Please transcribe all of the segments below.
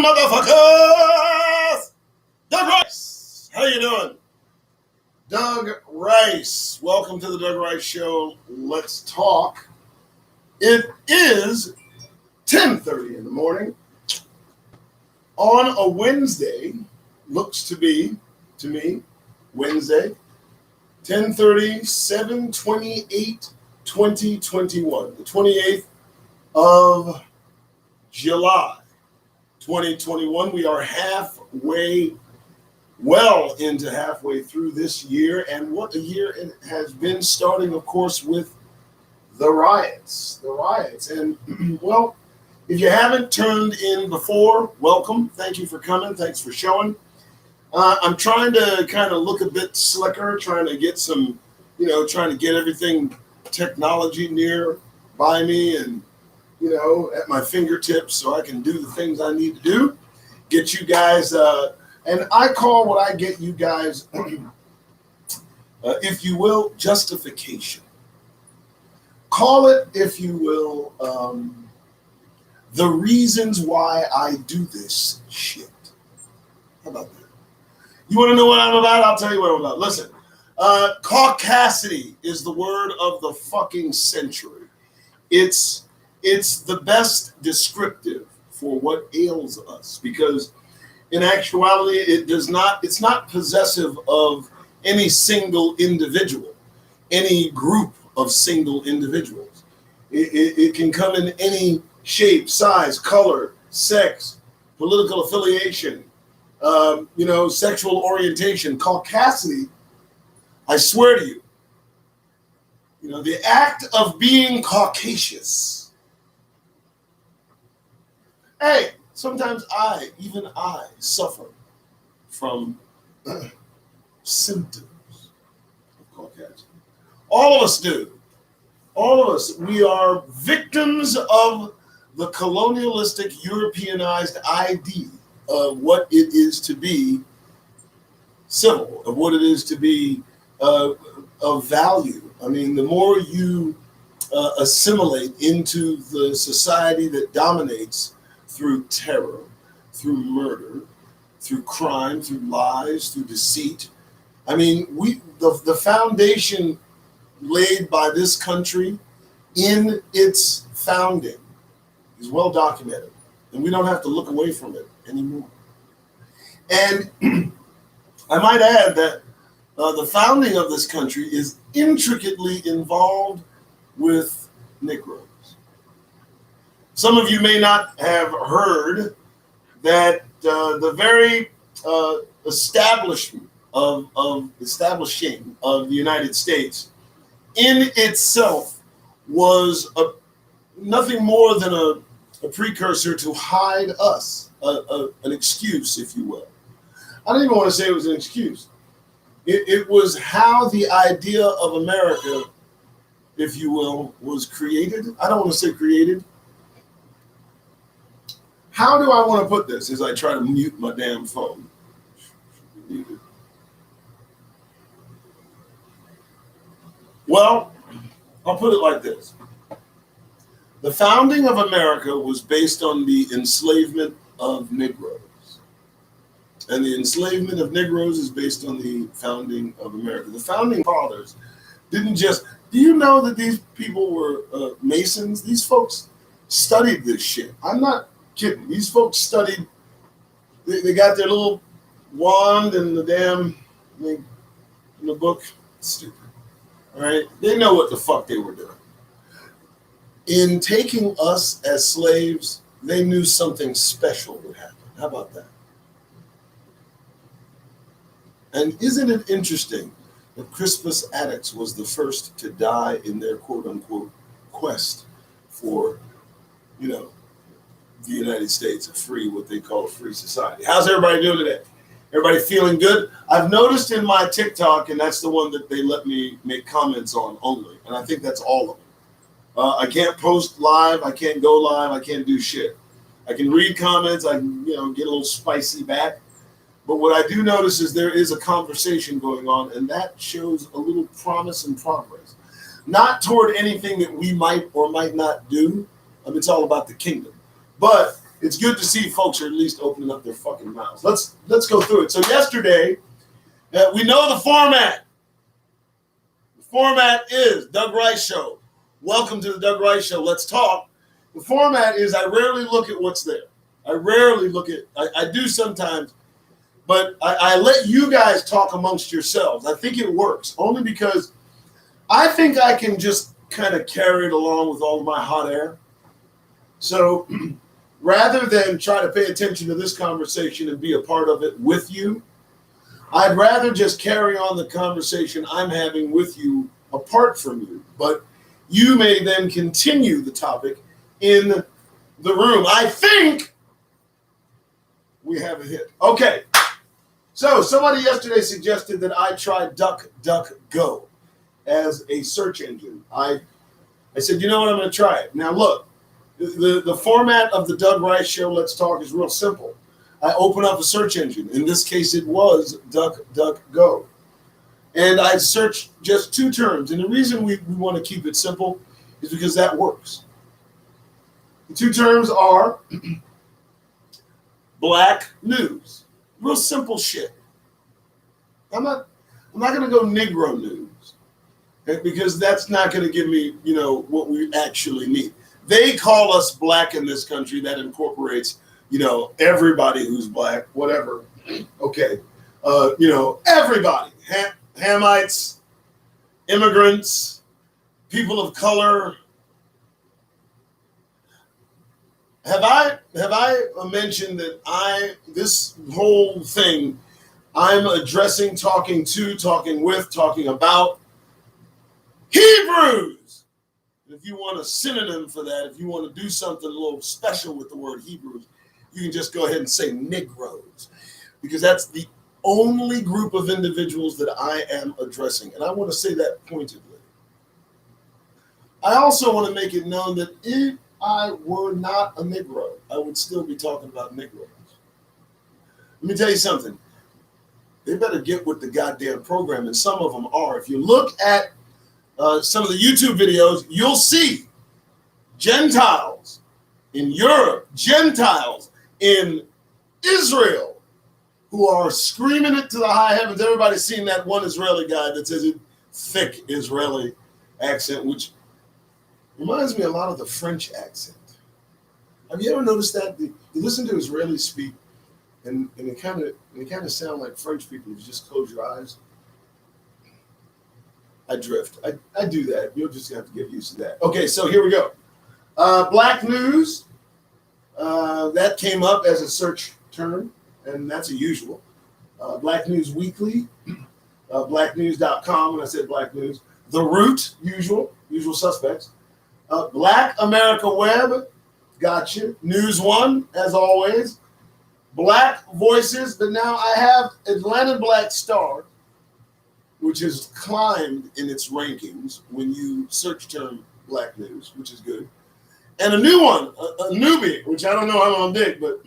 motherfuckers! Doug Rice! How you doing? Doug Rice. Welcome to the Doug Rice Show. Let's talk. It is 10:30 in the morning on a Wednesday. Looks to be, to me, Wednesday. 10:30, 7/28/2021. The 28th of July 2021. We are well into halfway through this year, and what a year it has been, starting, of course, with the riots. And, well, if you haven't turned in before, welcome. Thank you for coming. Thanks for showing. I'm trying to kind of look a bit slicker, trying to get some, trying to get everything technology near by me and, at my fingertips so I can do the things I need to do. Get you guys, and I call what I get you guys, if you will, justification. Call it, if you will, the reasons why I do this shit. How about that? You want to know what I'm about? I'll tell you what I'm about. Listen, caucasity is the word of the fucking century. It's the best descriptive for what ails us, because in actuality, it's not possessive of any single individual, any group of single individuals. It can come in any shape, size, color, sex, political affiliation, sexual orientation. Caucasity, I swear to you, the act of being Caucasious. Hey, sometimes I suffer from symptoms of Caucasity. All of us do. All of us. We are victims of the colonialistic, Europeanized idea of what it is to be civil, of what it is to be of value. I mean, the more you assimilate into the society that dominates through terror, through murder, through crime, through lies, through deceit. I mean, the foundation laid by this country in its founding is well documented, and we don't have to look away from it anymore. And I might add that the founding of this country is intricately involved with Negroes. Some of you may not have heard that the very establishing of the United States in itself was nothing more than a precursor to hide us, an excuse, if you will. I don't even want to say it was an excuse. It was how the idea of America, if you will, was created. I don't want to say created. How do I want to put this as I try to mute my damn phone? Well, I'll put it like this. The founding of America was based on the enslavement of Negroes. And the enslavement of Negroes is based on the founding of America. The founding fathers didn't just... Do you know that these people were Masons? These folks studied this shit. I'm not kidding. These folks studied. They got their little wand and the damn in the book. Stupid. All right? They know what the fuck they were doing. In taking us as slaves, they knew something special would happen. How about that? And isn't it interesting that Crispus Attucks was the first to die in their quote-unquote quest for, the United States, what they call a free society. How's everybody doing today? Everybody feeling good? I've noticed in my TikTok, and that's the one that they let me make comments on only, and I think that's all of them. I can't post live. I can't go live. I can't do shit. I can read comments. I can, get a little spicy back. But what I do notice is there is a conversation going on, and that shows a little promise and progress. Not toward anything that we might or might not do. It's all about the kingdom. But it's good to see folks are at least opening up their fucking mouths. Let's go through it. So yesterday, we know the format. The format is Doug Rice Show. Welcome to the Doug Rice Show. Let's talk. The format is I rarely look at what's there. I rarely look at, I do sometimes, but I let you guys talk amongst yourselves. I think it works only because I think I can just kind of carry it along with all of my hot air. So rather than try to pay attention to this conversation and be a part of it with you, I'd rather just carry on the conversation I'm having with you apart from you. But you may then continue the topic in the room. I think we have a hit. Okay. So somebody yesterday suggested that I try DuckDuckGo as a search engine. I said, you know what, I'm going to try it. Now look, the format of the Doug Rice Show, Let's Talk, is real simple. I open up a search engine. In this case, it was DuckDuckGo. And I searched just two terms. And the reason we want to keep it simple is because that works. The two terms are black news. Real simple shit. I'm not going to go Negro news, okay, because that's not going to give me, what we actually need. They call us black in this country. That incorporates, everybody who's black, whatever. Okay. Everybody, Hamites, immigrants, people of color. Have I mentioned that this whole thing I'm addressing, talking to, talking with, talking about Hebrews? If you want a synonym for that, if you want to do something a little special with the word Hebrews, you can just go ahead and say Negroes, because that's the only group of individuals that I am addressing. And I want to say that pointedly. I also want to make it known that if I were not a Negro, I would still be talking about Negroes. Let me tell you something. They better get with the goddamn program, and some of them are. If you look at some of the YouTube videos, you'll see Gentiles in Europe, Gentiles in Israel, who are screaming it to the high heavens. Everybody's seen that one Israeli guy that says a thick Israeli accent, which reminds me a lot of the French accent. Have you ever noticed that? You listen to Israelis speak, and they kind of sound like French people if you just close your eyes. I drift. I do that. You'll just have to get used to that. Okay, so here we go. Black news. That came up as a search term, and that's a usual. Black News Weekly. Blacknews.com when I said black news. The Root, usual suspects. Black America Web, gotcha. News One, as always. Black Voices, but now I have Atlanta Black Star, which has climbed in its rankings when you search term black news, which is good. And a new one, a newbie, which I don't know how I'm gonna dig, but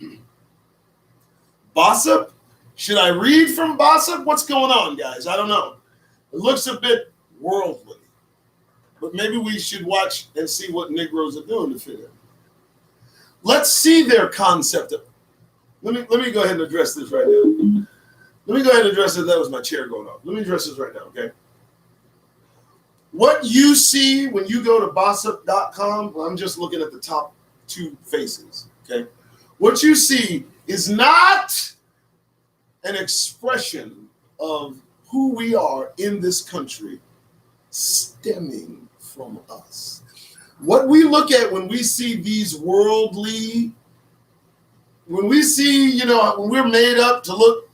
Bossip? Should I read from Bossip? What's going on, guys? I don't know. It looks a bit worldly, but maybe we should watch and see what Negroes are doing to fit in. Let's see their concept of. Let me go ahead and address this right now. Let me go ahead and address it. That was my chair going off. Let me address this right now, okay? What you see when you go to Bossip.com, well, I'm just looking at the top two faces, okay? What you see is not an expression of who we are in this country stemming from us. What we look at when we see these worldly, when we see, when we're made up to look,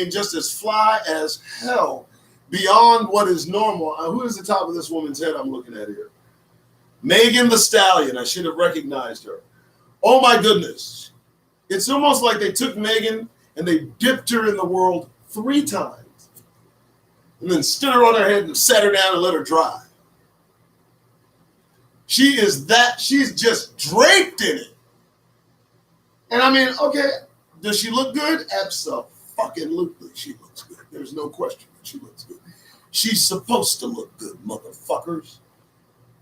just as fly as hell, beyond what is normal. Who is the top of this woman's head I'm looking at here? Megan Thee Stallion. I should have recognized her. Oh my goodness. It's almost like they took Megan and they dipped her in the world 3 times and then stood her on her head and sat her down and let her dry. She's just draped in it. And okay, does she look good? Absolutely, she looks good. There's no question she looks good. She's supposed to look good, motherfuckers.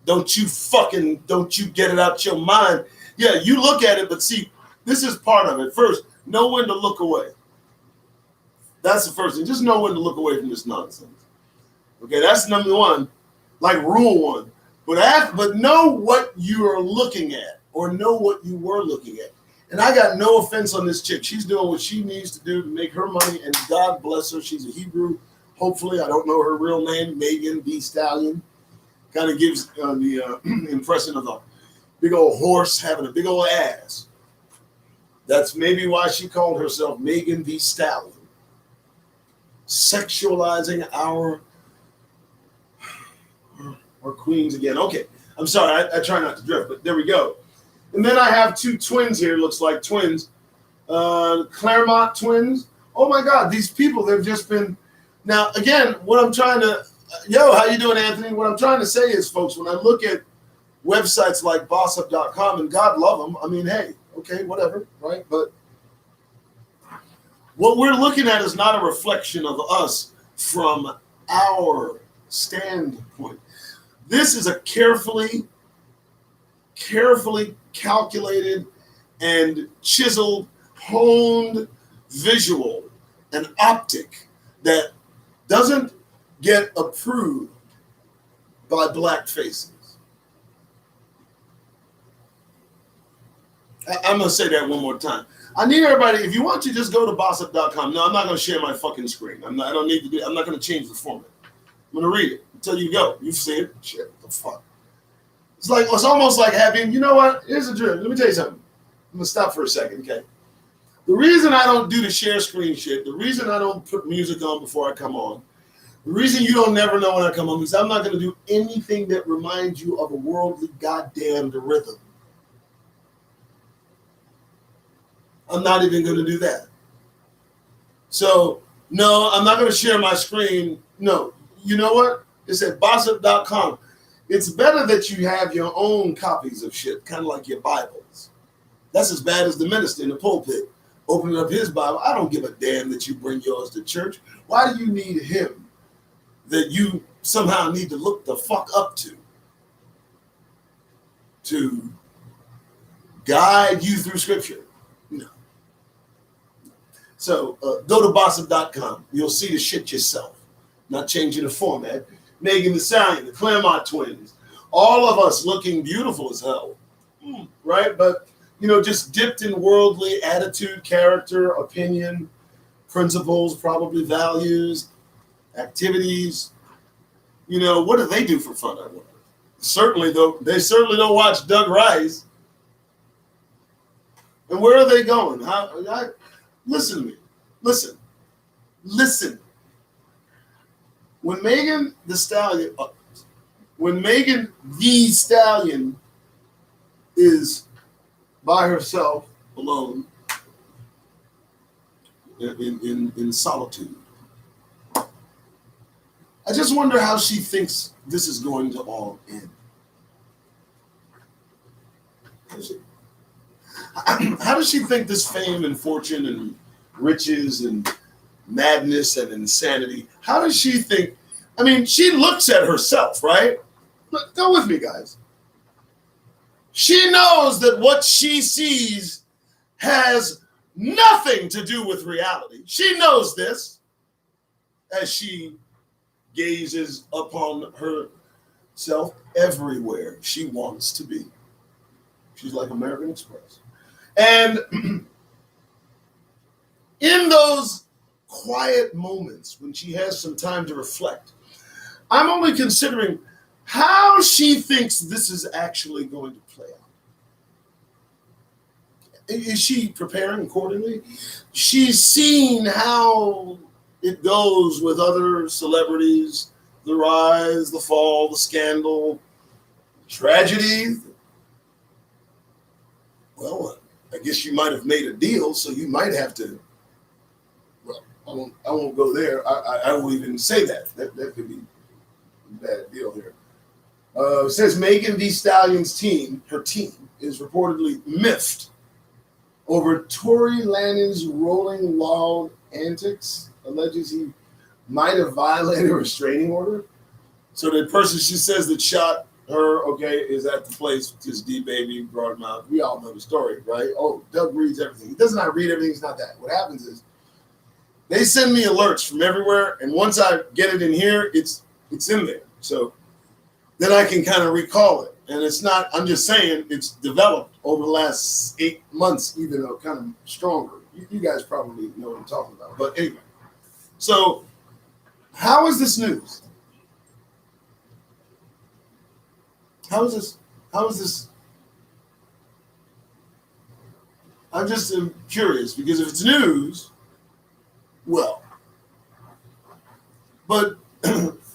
Don't you get it out your mind. Yeah, you look at it, but see, This is part of it. First, know when to look away. That's the first thing. Just know when to look away from this nonsense. Okay, that's number one, like rule one. But know what you are looking at, or know what you were looking at. And I got no offense on this chick. She's doing what she needs to do to make her money, and God bless her. She's a Hebrew. Hopefully, I don't know her real name, Megan Thee Stallion. Kind of gives the impression of a big old horse having a big old ass. That's maybe why she called herself Megan Thee Stallion. Sexualizing our queens again. Okay, I'm sorry. I try not to drift, but there we go. And then I have two twins here. Looks like twins. Claremont twins. Oh my God, these people, they've just been. Now, again, what I'm trying to. Yo, how you doing, Anthony? What I'm trying to say is, folks, when I look at websites like bossup.com, and God love them, I mean, hey, okay, whatever, right? But what we're looking at is not a reflection of us from our standpoint. This is a carefully calculated and chiseled, honed visual and optic that doesn't get approved by black faces. I'm going to say that one more time. I need everybody, if you want to, just go to bossup.com. No, I'm not going to share my fucking screen. I'm not going to change the format. I'm going to read it until you go. You see it? Shit, what the fuck? It's almost like having, you know what? Here's the drill. Let me tell you something. I'm going to stop for a second, okay? The reason I don't do the share screen shit, the reason I don't put music on before I come on, the reason you don't never know when I come on, is I'm not going to do anything that reminds you of a worldly goddamn rhythm. I'm not even going to do that. So, no, I'm not going to share my screen. No. You know what? It's at bossup.com. It's better that you have your own copies of shit, kind of like your Bibles. That's as bad as the minister in the pulpit opening up his Bible. I don't give a damn that you bring yours to church. Why do you need him that you somehow need to look the fuck up to guide you through scripture? No. So go to bossup.com. You'll see the shit yourself. Not changing the format. Megan Thee Stallion, the Claremont twins, all of us looking beautiful as hell, right? But, just dipped in worldly attitude, character, opinion, principles, probably values, activities. What do they do for fun? I wonder. Certainly don't watch Doug Rice. And where are they going? Listen to me. Listen. When Megan Thee Stallion is by herself, alone, in solitude, I just wonder how she thinks this is going to all end. How does she think this fame and fortune and riches and madness and insanity, how does she think? I mean, she looks at herself, right? Go with me, guys. She knows that what she sees has nothing to do with reality. She knows this as she gazes upon herself everywhere she wants to be. She's like American Express. And in those quiet moments when she has some time to reflect, I'm only considering how she thinks this is actually going to play out. Is she preparing accordingly? She's seen how it goes with other celebrities, the rise, the fall, the scandal, tragedy. Well, I guess you might have made a deal, so you might have to. Well, I won't go there. I won't even say that. That could be a bad deal here. It says Megan Thee Stallion's team, her team, is reportedly miffed over Tory Lannon's Rolling Loud antics, alleges he might have violated a restraining order. So the person, she says, that shot her, okay, is at the place because D Baby brought him out. We all know the story, right? Oh, Doug reads everything. He does not read everything. It's not that. What happens is they send me alerts from everywhere, and once I get it in here, it's in there. So then I can kind of recall it. And it's not, I'm just saying, it's developed over the last 8 months, even though kind of stronger. You guys probably know what I'm talking about. But anyway, so how is this news? How is this? I'm just curious because if it's news, well, but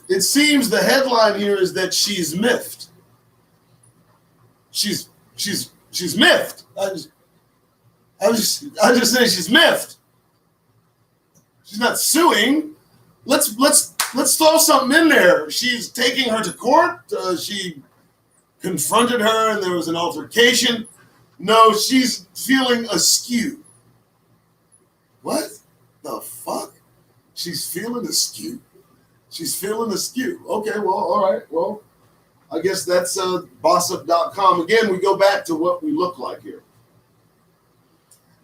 it seems the headline here is that she's miffed. She's miffed. I just say she's miffed. She's not suing. Let's throw something in there. She's taking her to court. She confronted her and there was an altercation. No, she's feeling askew. What the fuck? She's feeling askew. She's feeling askew. Okay, well, all right. Well, I guess that's bossup.com. Again, we go back to what we look like here.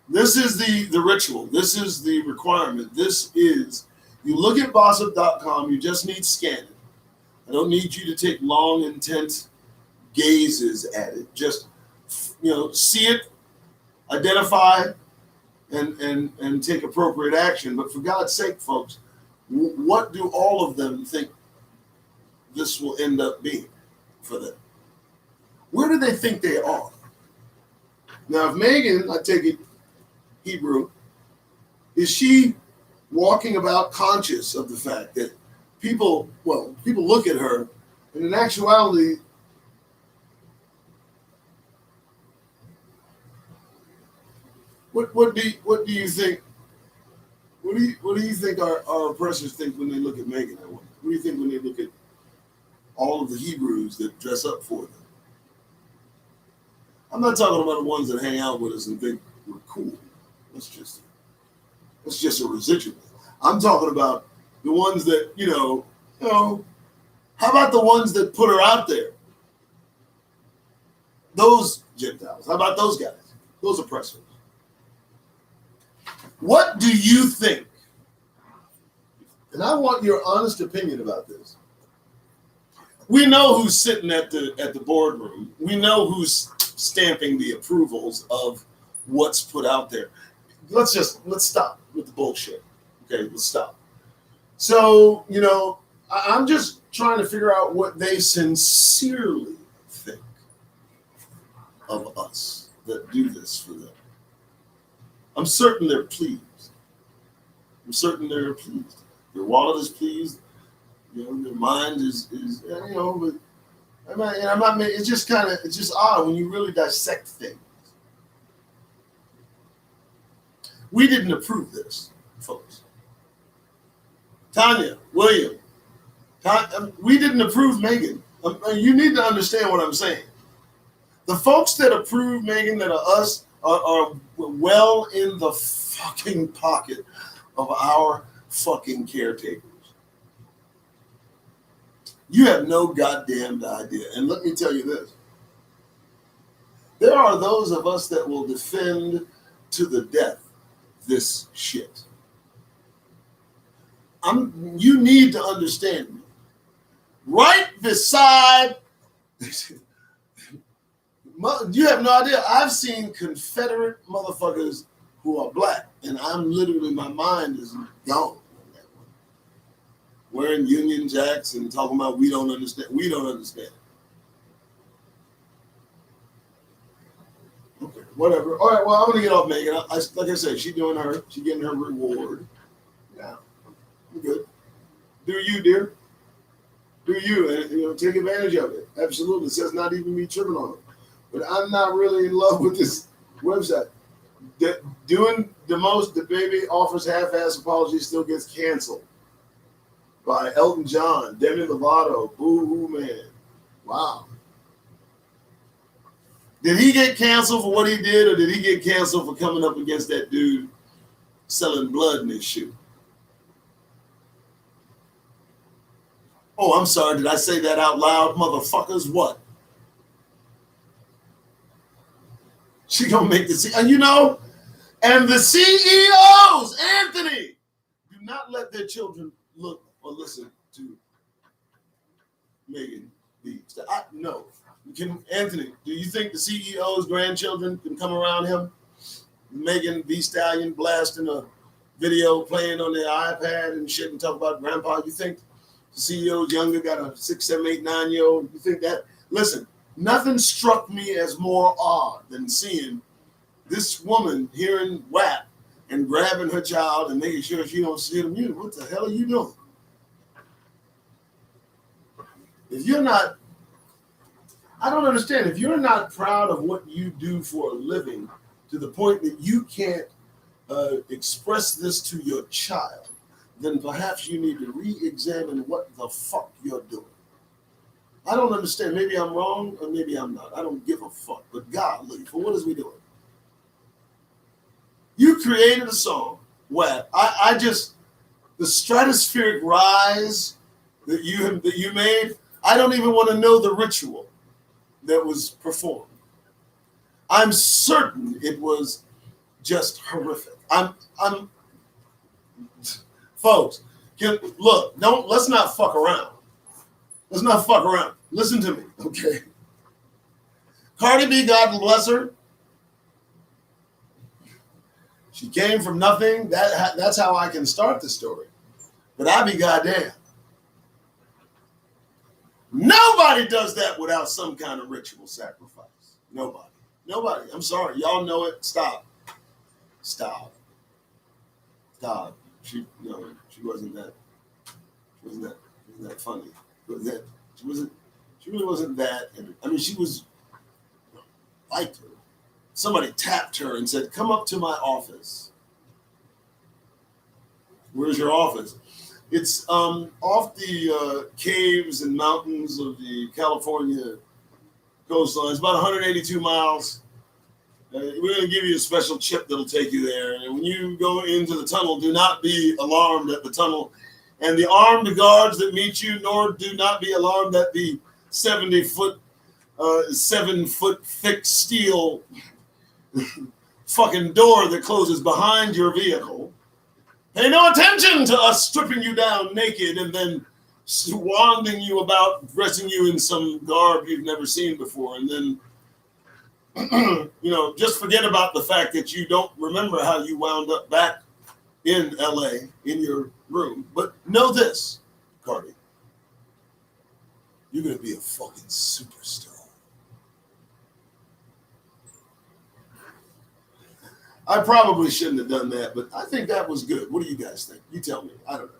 This is the ritual. This is the requirement. This is, you look at bossup.com, you just need scan it. I don't need you to take long, intent gazes at it. Just, see it, identify, and take appropriate action. But for God's sake, folks, what do all of them think this will end up being for them? Where do they think they are? Now, if Megan, I take it Hebrew, is she walking about conscious of the fact that people look at her, and in actuality, what do you think? What do you think our oppressors think when they look at Megan? What do you think when they look at all of the Hebrews that dress up for them? I'm not talking about the ones that hang out with us and think we're cool. That's just a residual. I'm talking about the ones that, how about the ones that put her out there? Those Gentiles. How about those guys? Those oppressors. What do you think? And I want your honest opinion about this. We know who's sitting at the boardroom. We know who's stamping the approvals of what's put out there. Let's stop with the bullshit. Okay, let's stop. So, I'm just trying to figure out what they sincerely think of us that do this for them. I'm certain they're pleased. Their wallet is pleased. Their mind is but I'm not. It's just odd when you really dissect things. We didn't approve this, folks. Tanya, William, we didn't approve Megan. You need to understand what I'm saying. The folks that approve Megan, that are us, are well in the fucking pocket of our fucking caretakers. You have no goddamn idea. And let me tell you this. There are those of us that will defend to the death this shit. You need to understand me. Right beside, you have no idea. I've seen Confederate motherfuckers who are black, and I'm literally, my mind is gone. Wearing Union Jacks and talking about we don't understand. We don't understand. Okay, whatever. All right, well, I'm going to get off Megan. Like I said, she's doing her. She's getting her reward. Yeah, I'm good. Do you, dear? Do you? And, take advantage of it. Absolutely. It says not even me tripping on it. But I'm not really in love with this website. Doing the most, the baby offers half-ass apology still gets canceled. By Elton John, Demi Lovato, Boo Hoo Man. Wow. Did he get canceled for what he did, or did he get canceled for coming up against that dude selling blood in his shoe? Oh, I'm sorry. Did I say that out loud, motherfuckers? What? She gonna make this, and and the CEOs, Anthony, do not let their children look or listen to Megan B. No. Anthony, do you think the CEO's grandchildren can come around him? Megan B. Stallion blasting a video playing on their iPad and shit and talk about grandpa. You think the CEO's younger got a 6, 7, 8, 9-year-old? You think that? Listen, nothing struck me as more odd than seeing this woman hearing WAP and grabbing her child and making sure she don't see the music. What the hell are you doing? If you're not, I don't understand. If you're not proud of what you do for a living to the point that you can't express this to your child, then perhaps you need to re-examine what the fuck you're doing. I don't understand. Maybe I'm wrong or maybe I'm not. I don't give a fuck. But golly, for what is we doing? You created a song, WAP. The stratospheric rise that you made, I don't even want to know the ritual that was performed. I'm certain it was just horrific. Folks, let's not fuck around. Let's not fuck around. Listen to me, okay? Cardi B, God bless her. She came from nothing. That's how I can start the story. But I be goddamn. Nobody does that without some kind of ritual sacrifice. Nobody. I'm sorry. Y'all know it. Stop. She wasn't that funny. She really wasn't that. I mean, she was liked her. Somebody tapped her and said, "Come up to my office." Where's your office? It's off the caves and mountains of the California coastline. It's about 182 miles. We're going to give you a special chip that'll take you there. And when you go into the tunnel, do not be alarmed at the tunnel. And the armed guards that meet you, nor do not be alarmed at the 7-foot thick steel fucking door that closes behind your vehicle. Pay no attention to us stripping you down naked and then swanding you about, dressing you in some garb you've never seen before. And then, just forget about the fact that you don't remember how you wound up back in LA in your room. But know this, Cardi, you're going to be a fucking superstar. I probably shouldn't have done that, but I think that was good. What do you guys think? You tell me. I don't know.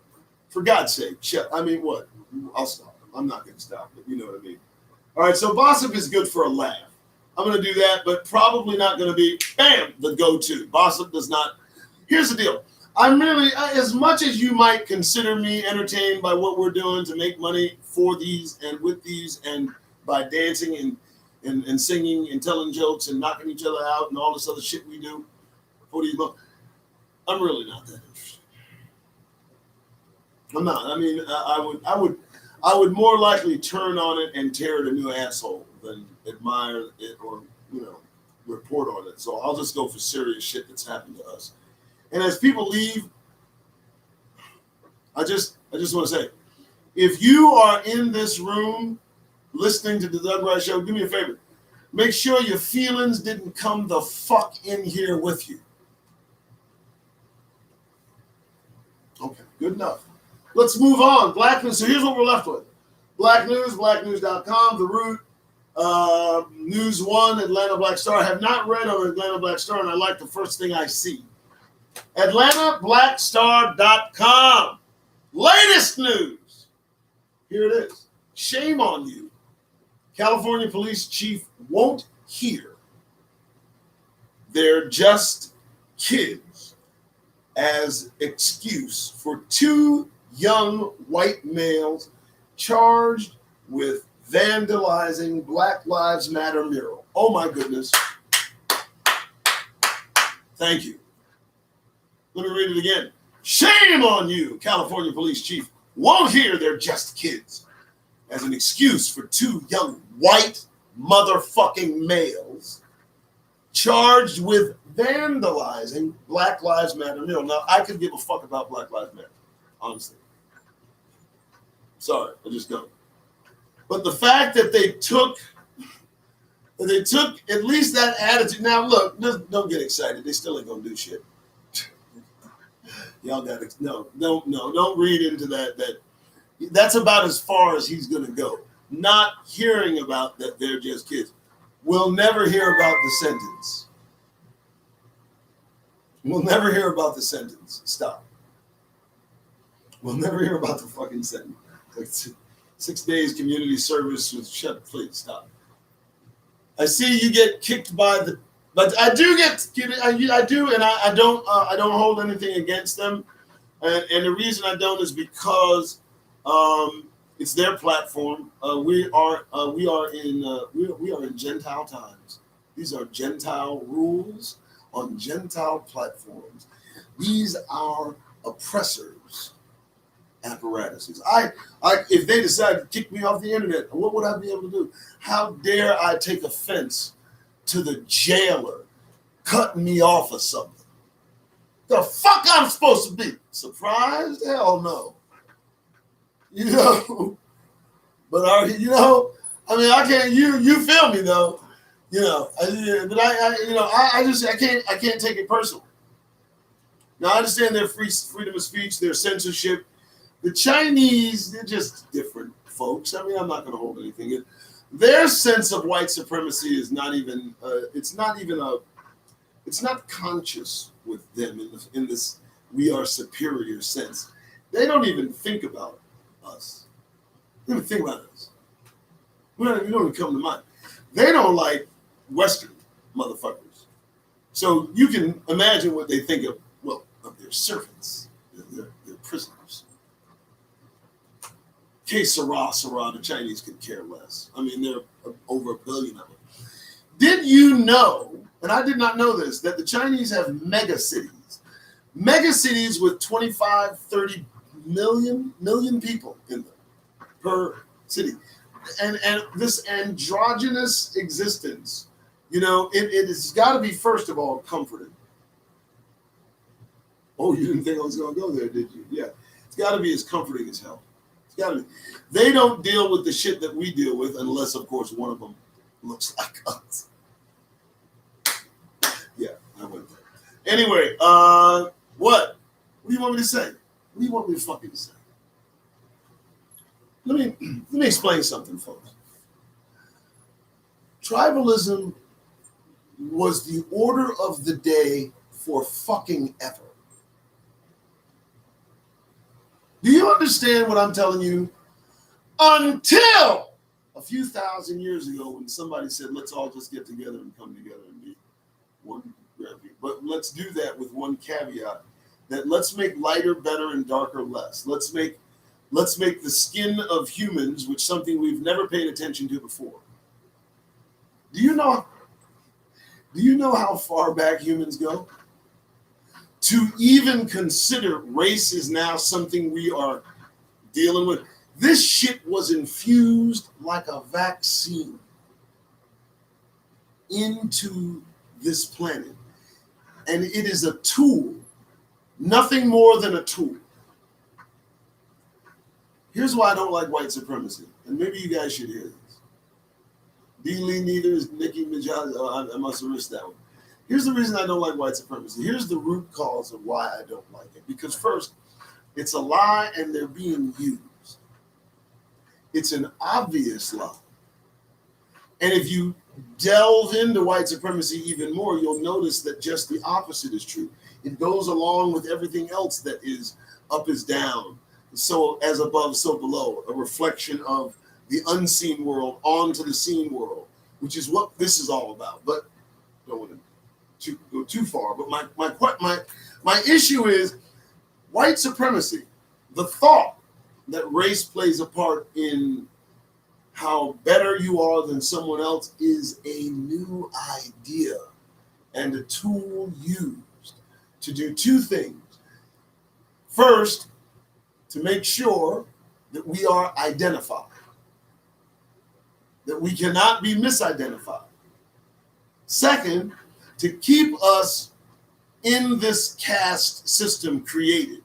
For God's sake, what? I'll stop. I'm not going to stop, but you know what I mean. All right, so Bossip is good for a laugh. I'm going to do that, but probably not going to be, bam, the go-to. Bossip does not. Here's the deal. I'm really, as much as you might consider me entertained by what we're doing to make money for these and with these and by dancing and singing and telling jokes and knocking each other out and all this other shit we do, I'm really not that interested. I'm not. I mean, I would more likely turn on it and tear it a new asshole than admire it or report on it. So I'll just go for serious shit that's happened to us. And as people leave, I just want to say, if you are in this room listening to the Doug Rice Show, do me a favor. Make sure your feelings didn't come the fuck in here with you. Okay, good enough. Let's move on. Black News. So here's what we're left with. Black News, blacknews.com, The Root, News One, Atlanta Black Star. I have not read on Atlanta Black Star, and I like the first thing I see. AtlantaBlackStar.com. Latest news. Here it is. Shame on you. California police chief won't hear "they're just kids" as excuse for 2 young white males charged with vandalizing Black Lives Matter mural. Oh my goodness. Thank you. Let me read it again. Shame on you. California police chief won't hear "they're just kids" as an excuse for two young white motherfucking males charged with vandalizing Black Lives Matter mural. Now, I could give a fuck about Black Lives Matter, honestly. Sorry, I just don't. But the fact that they took at least that attitude. Now, look, don't get excited. They still ain't gonna do shit. Y'all got to don't read into that. That's about as far as he's gonna go. Not hearing about that they're just kids. We'll never hear about the sentence. We'll never hear about the sentence. Stop. We'll never hear about the fucking sentence. Like 6 days community service with shut. Please stop. I see you get kicked by the, but I do I do, and I don't hold anything against them, and the reason I don't is because it's their platform. We are in Gentile times. These are Gentile rules on Gentile platforms. These are oppressors' apparatuses. If they decide to kick me off the internet, what would I be able to do? How dare I take offense to the jailer cutting me off of something? The fuck I'm supposed to be? Surprised? Hell no. But I mean, I can't. You feel me though? But I can't take it personal. Now I understand their freedom of speech, their censorship. The Chinese, they're just different folks. I mean, I'm not going to hold anything in. Their sense of white supremacy is not even. It's not conscious with them in this we are superior sense. They don't even think about us. They don't even think about us. We don't even come to mind. They don't like Western motherfuckers. So you can imagine what they think of their servants, their prisoners. Que sera, the Chinese could care less. I mean, there are over 1 billion of them. Did you know, and I did not know this, that the Chinese have mega cities? Mega cities with 25, 30 million people in them per city. And this androgynous existence, it has got to be, first of all, comforting. Oh, you didn't think I was going to go there, did you? Yeah. It's got to be as comforting as hell. It's got to be. They don't deal with the shit that we deal with unless, of course, one of them looks like us. Yeah, I went there. Anyway, what? What do you want me to say? What do you want me to fucking say? Let me explain something, folks. Tribalism was the order of the day for fucking ever. Do you understand what I'm telling you? Until a few thousand years ago when somebody said, let's all just get together and come together and be one gravity. But let's do that with one caveat, that let's make lighter better and darker less. Let's make the skin of humans, which is something we've never paid attention to before. Do you know how far back humans go? To even consider race is now something we are dealing with. This shit was infused like a vaccine into this planet. And it is a tool, nothing more than a tool. Here's why I don't like white supremacy, and maybe you guys should hear this. D. Lee neither is Nicki Minaj. I must have missed that one. Here's the reason I don't like white supremacy. Here's the root cause of why I don't like it. Because first, it's a lie and they're being used. It's an obvious lie. And if you delve into white supremacy even more, you'll notice that just the opposite is true. It goes along with everything else that is up is down. So as above, so below, a reflection of the unseen world onto the seen world, which is what this is all about. But I don't want to go too far. But my issue is white supremacy, the thought that race plays a part in how better you are than someone else is a new idea and a tool used to do two things. First, to make sure that we are identified. that we cannot be misidentified. Second, to keep us in this caste system created.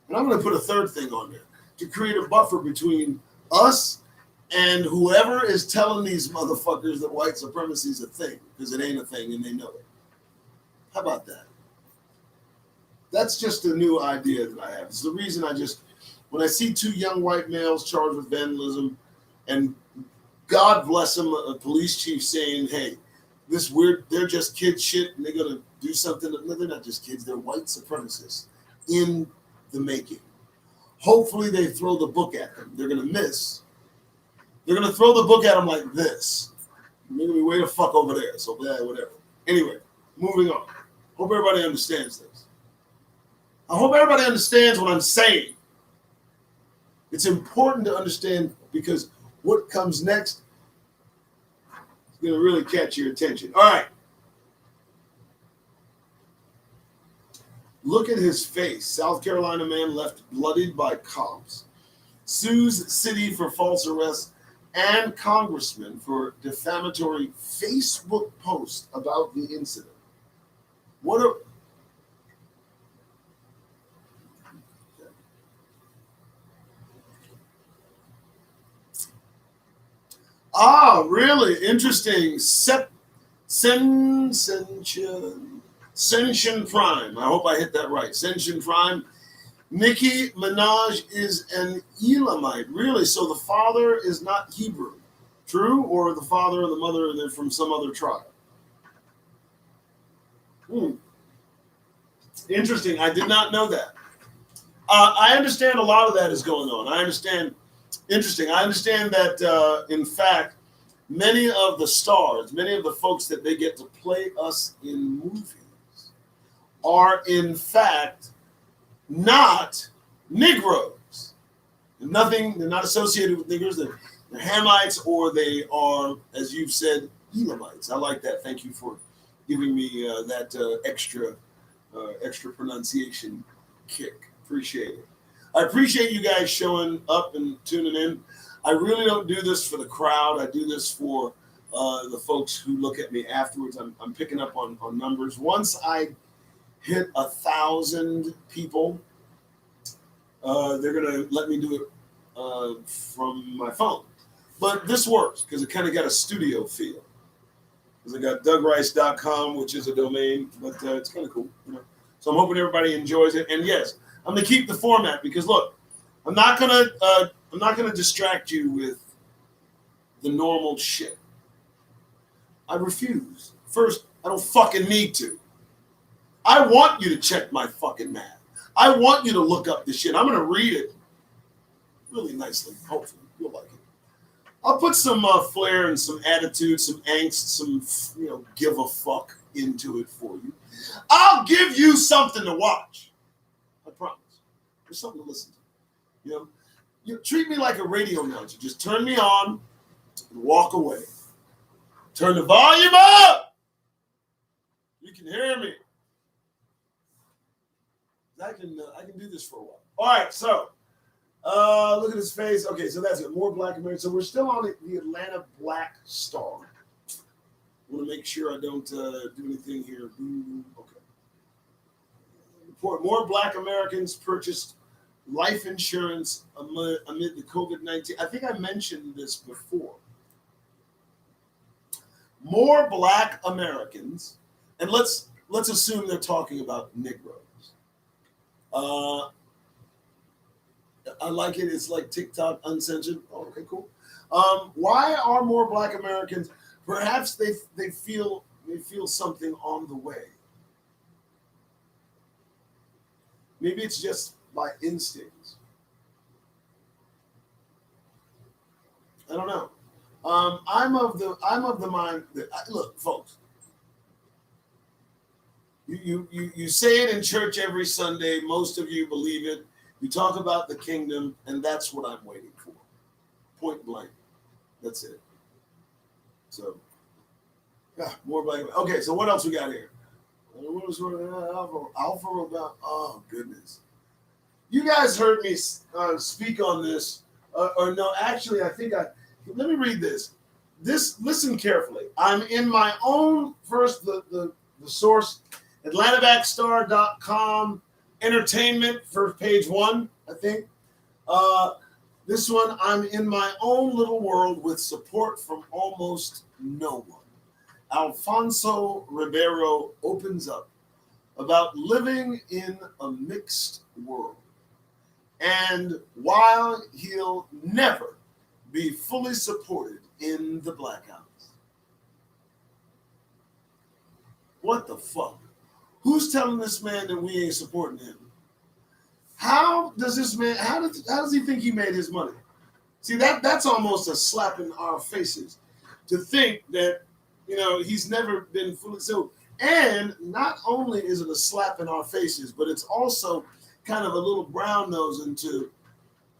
And I'm going to put a third thing on there, to create a buffer between us and whoever is telling these motherfuckers that white supremacy is a thing, because it ain't a thing and they know it. How about that? That's just a new idea that I have. It's the reason when I see two young white males charged with vandalism, and God bless them, a police chief saying, hey, they're just kid shit and they're going to do something. No, they're not just kids, they're white supremacists in the making. Hopefully they throw the book at them. They're going to miss. They're going to throw the book at them like this. They're going to be way the fuck over there. So, yeah, whatever. Anyway, moving on. Hope everybody understands this. I hope everybody understands what I'm saying. It's important to understand, because what comes next is going to really catch your attention. All right. Look at his face. South Carolina man left bloodied by cops. Sues city for false arrest and congressman for defamatory Facebook post about the incident. Really interesting. Senshin Prime. I hope I hit that right. Senshin Prime. Nicki Minaj is an Elamite. Really? So the father is not Hebrew. True? Or the father and the mother are from some other tribe? Interesting. I did not know that. I understand a lot of that is going on. I understand. Interesting. I understand that, in fact, many of the stars, many of the folks that they get to play us in movies are, in fact, not Negroes. They're not associated with Negroes. They're Hamites, or they are, as you've said, Elamites. I like that. Thank you for giving me that extra pronunciation kick. Appreciate it. I appreciate you guys showing up and tuning in. I really don't do this for the crowd. I do this for the folks who look at me afterwards. I'm picking up on numbers. Once I hit 1,000 people, they're going to let me do it from my phone. But this works because it kind of got a studio feel. Because I got DougRice.com, which is a domain, but it's kind of cool. So I'm hoping everybody enjoys it. And yes, I'm going to keep the format because, look, I'm not gonna distract you with the normal shit. I refuse. First, I don't fucking need to. I want you to check my fucking math. I want you to look up this shit. I'm gonna read it really nicely. Hopefully, you'll like it. I'll put some flair and some attitude, some angst, some give a fuck into it for you. I'll give you something to watch. I promise. There's something to listen to. You treat me like a radio announcer. Just turn me on and walk away. Turn the volume up. You can hear me. I can do this for a while. All right, so look at his face. Okay, so that's it. More Black Americans. So we're still on the Atlanta Black Star. I want to make sure I don't do anything here. Okay. Report: more Black Americans purchased life insurance amid the COVID-19. I think I mentioned this before. More Black Americans, and let's assume they're talking about Negroes. I like it. It's like TikTok uncensored. Oh, okay, cool. Why are more Black Americans? Perhaps they feel something on the way. Maybe it's just by instincts. I don't know. I'm of the mind that look, folks. You say it in church every Sunday. Most of you believe it. You talk about the kingdom, and that's what I'm waiting for. Point blank. That's it. So, yeah, more Black. Okay, so what else we got here? What was Alpha about? Oh goodness. You guys heard me speak on this, or no? Actually, I think Let me read this. Listen carefully. I'm in my own, first, the source, atlantabackstar.com, entertainment, first page one, I think. This one, I'm in my own little world with support from almost no one. Alfonso Ribeiro opens up about living in a mixed world, and while he'll never be fully supported in the Black House. What the fuck? Who's telling this man that we ain't supporting him? How does this man, how does he think he made his money? See, that's almost a slap in our faces to think that, he's never been fully so. And not only is it a slap in our faces, but it's also kind of a little brown nose into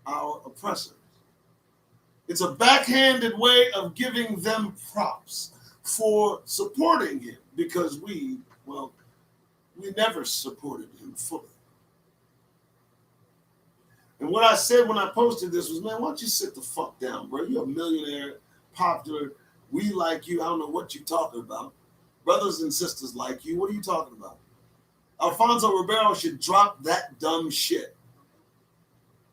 our oppressors. It's a backhanded way of giving them props for supporting him, because we never supported him fully. And what I said when I posted this was, man, why don't you sit the fuck down, bro? You're a millionaire, popular. We like you. I don't know what you're talking about. Brothers and sisters like you. What are you talking about? Alfonso Ribeiro should drop that dumb shit.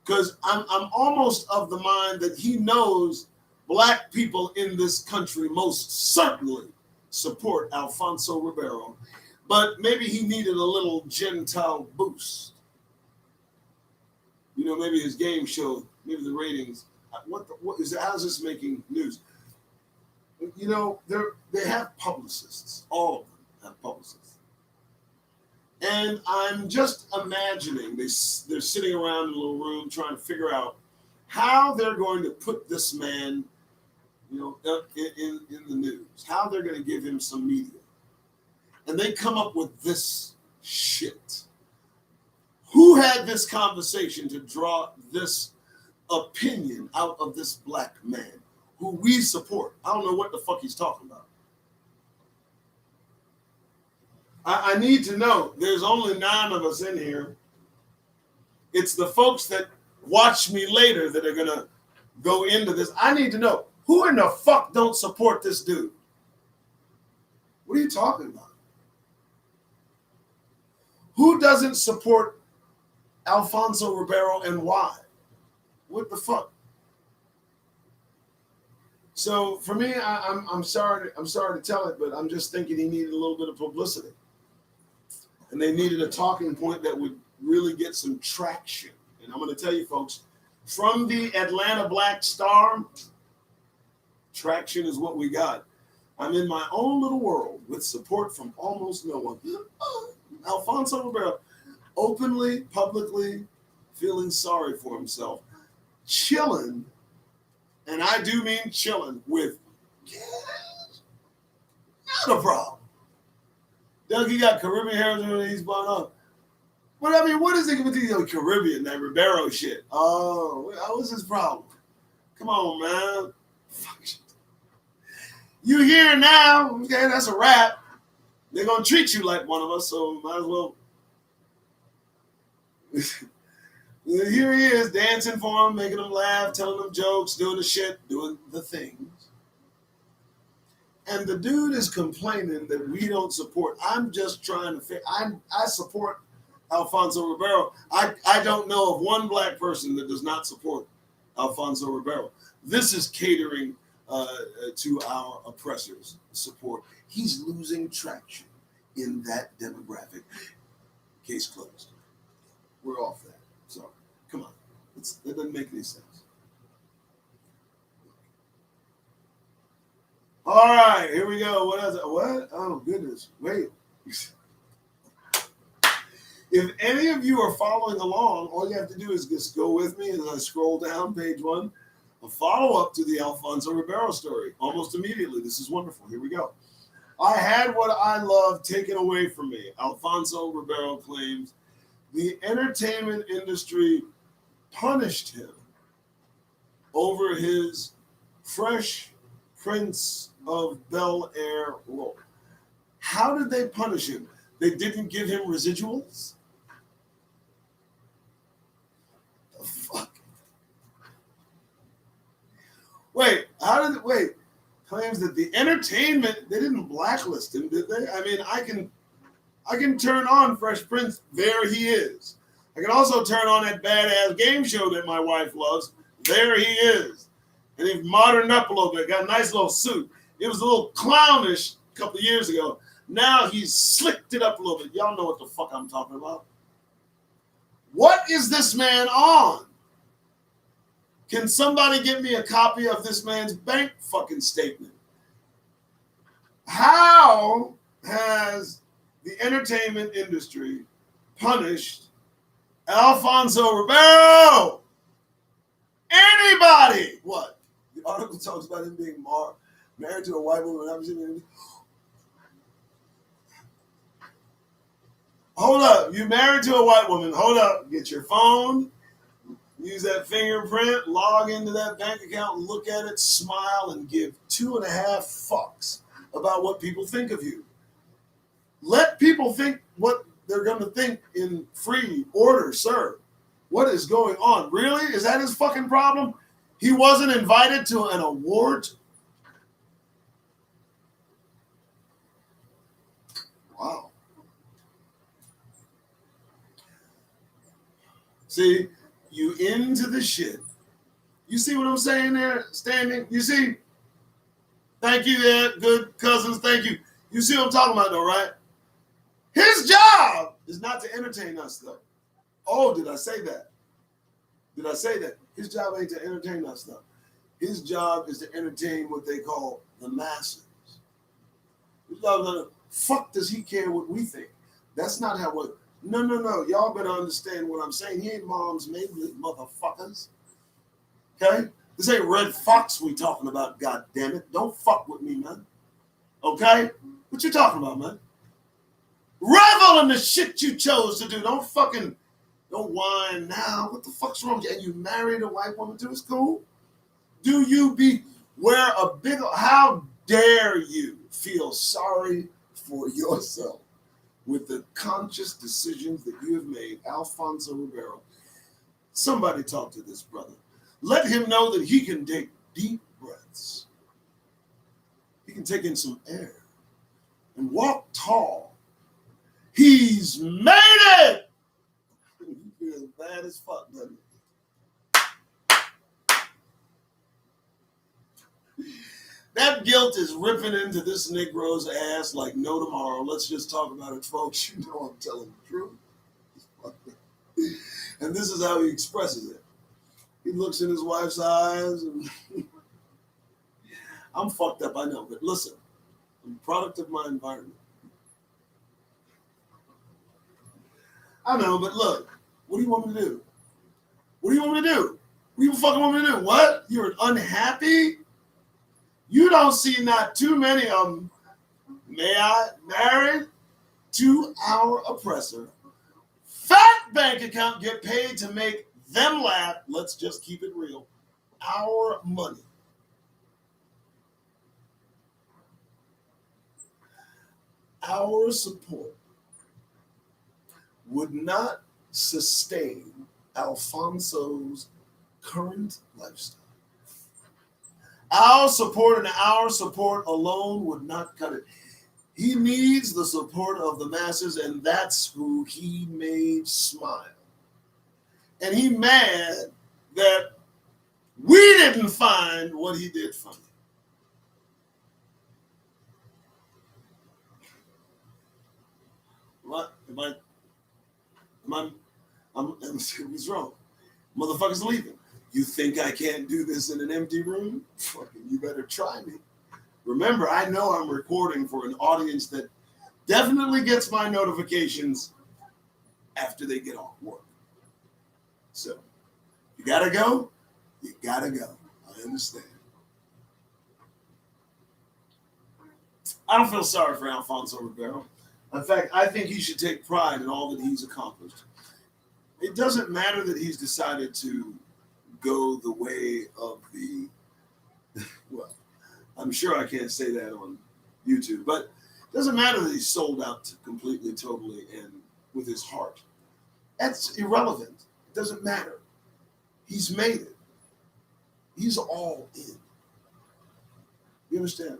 Because I'm almost of the mind that he knows Black people in this country most certainly support Alfonso Ribeiro. But maybe he needed a little Gentile boost. Maybe his game show, maybe the ratings. How's this making news? They have publicists. All of them have publicists. And I'm just imagining they're sitting around in a little room trying to figure out how they're going to put this man, in the news, how they're going to give him some media. And they come up with this shit. Who had this conversation to draw this opinion out of this Black man who we support? I don't know what the fuck he's talking about. I need to know. There's only 9 of us in here. It's the folks that watch me later that are going to go into this. I need to know, who in the fuck don't support this dude? What are you talking about? Who doesn't support Alfonso Ribeiro, and why? What the fuck? So for me, I'm sorry to tell it, but I'm just thinking he needed a little bit of publicity. And they needed a talking point that would really get some traction. And I'm going to tell you, folks, from the Atlanta Black Star, traction is what we got. I'm in my own little world with support from almost no one. Alfonso Ribeiro, openly, publicly feeling sorry for himself, chilling, and I do mean chilling, with not a problem. Doug, he got Caribbean heritage when he's blown up. But I mean, what is it with these Caribbean, that Ribeiro shit? Oh, what's his problem? Come on, man. Fuck shit. You here now, okay, that's a wrap. They're going to treat you like one of us, so might as well. Here he is, dancing for them, making them laugh, telling them jokes, doing the shit, doing the things. And the dude is complaining that we don't support. I'm just trying to I support Alfonso Ribeiro. I don't know of one Black person that does not support Alfonso Ribeiro. This is catering to our oppressors' support. He's losing traction in that demographic. Case closed. We're off that. So, come on. It doesn't make any sense. All right, here we go. What else? What? Oh, goodness. Wait. If any of you are following along, all you have to do is just go with me as I scroll down page 1. A follow-up to the Alfonso Ribeiro story. Almost immediately. This is wonderful. Here we go. I had what I love taken away from me. Alfonso Ribeiro claims the entertainment industry punished him over his Fresh Prince of Bel-Air role. How did they punish him? They didn't give him residuals? The fuck? Wait, claims that the entertainment, they didn't blacklist him, did they? I mean, I can turn on Fresh Prince. There he is. I can also turn on that badass game show that my wife loves. There he is. And he's moderned up a little bit. Got a nice little suit. It was a little clownish a couple of years ago. Now he's slicked it up a little bit. Y'all know what the fuck I'm talking about. What is this man on? Can somebody get me a copy of this man's bank fucking statement? How has the entertainment industry punished Alfonso Ribeiro? Anybody? What? The article talks about him being married to a white woman. Hold up. You married to a white woman. Hold up. Get your phone. Use that fingerprint. Log into that bank account. Look at it. Smile and give 2.5 fucks about what people think of you. Let people think what they're going to think in free order, sir. What is going on? Really? Is that his fucking problem? He wasn't invited to an award? Wow. See, you into the shit. You see what I'm saying there, standing? You see? Thank you there, good cousins. Thank you. You see what I'm talking about, though, right? His job is not to entertain us, though. Oh, did I say that? Did I say that? His job ain't to entertain us, though. His job is to entertain what they call the masses. His job is not, fuck does he care what we think? That's not how it. No. Y'all better understand what I'm saying. He ain't mom's Maybelline, motherfuckers. Okay? This ain't Red Fox we talking about, god damn it. Don't fuck with me, man. Okay? What you talking about, man? Revel in the shit you chose to do. Don't whine now. What the fuck's wrong with you? And you married a white woman too? It's cool. Do you wear a big, how dare you feel sorry for yourself with the conscious decisions that you have made, Alfonso Ribeiro? Somebody talk to this brother. Let him know that he can take deep breaths. He can take in some air and walk tall. He's made it! He feels bad as fuck, doesn't he? That guilt is ripping into this Negro's ass like no tomorrow. Let's just talk about it, folks. You know I'm telling the truth. And this is how he expresses it. He looks in his wife's eyes and I'm fucked up, I know, but listen, I'm a product of my environment. I know, but look, what do you want me to do? What do you want me to do? What do you fucking want me to do? What? You're unhappy? You don't see not too many of them. May I? Married to our oppressor. Fat bank account get paid to make them laugh. Let's just keep it real. Our money. Our support would not sustain Alfonso's current lifestyle. Our support and our support alone would not cut it. He needs the support of the masses, and that's who he made smile. And he mad that we didn't find what he did funny. What? What's wrong? Motherfuckers leaving. You think I can't do this in an empty room? Fucking, you better try me. Remember, I know I'm recording for an audience that definitely gets my notifications after they get off work. So, you gotta go? You gotta go. I understand. I don't feel sorry for Alfonso Ribeiro. In fact, I think he should take pride in all that he's accomplished. It doesn't matter that he's decided to go the way of the, well, I'm sure I can't say that on YouTube, but it doesn't matter that he's sold out completely, totally, and with his heart. That's irrelevant. It doesn't matter. He's made it. He's all in. You understand?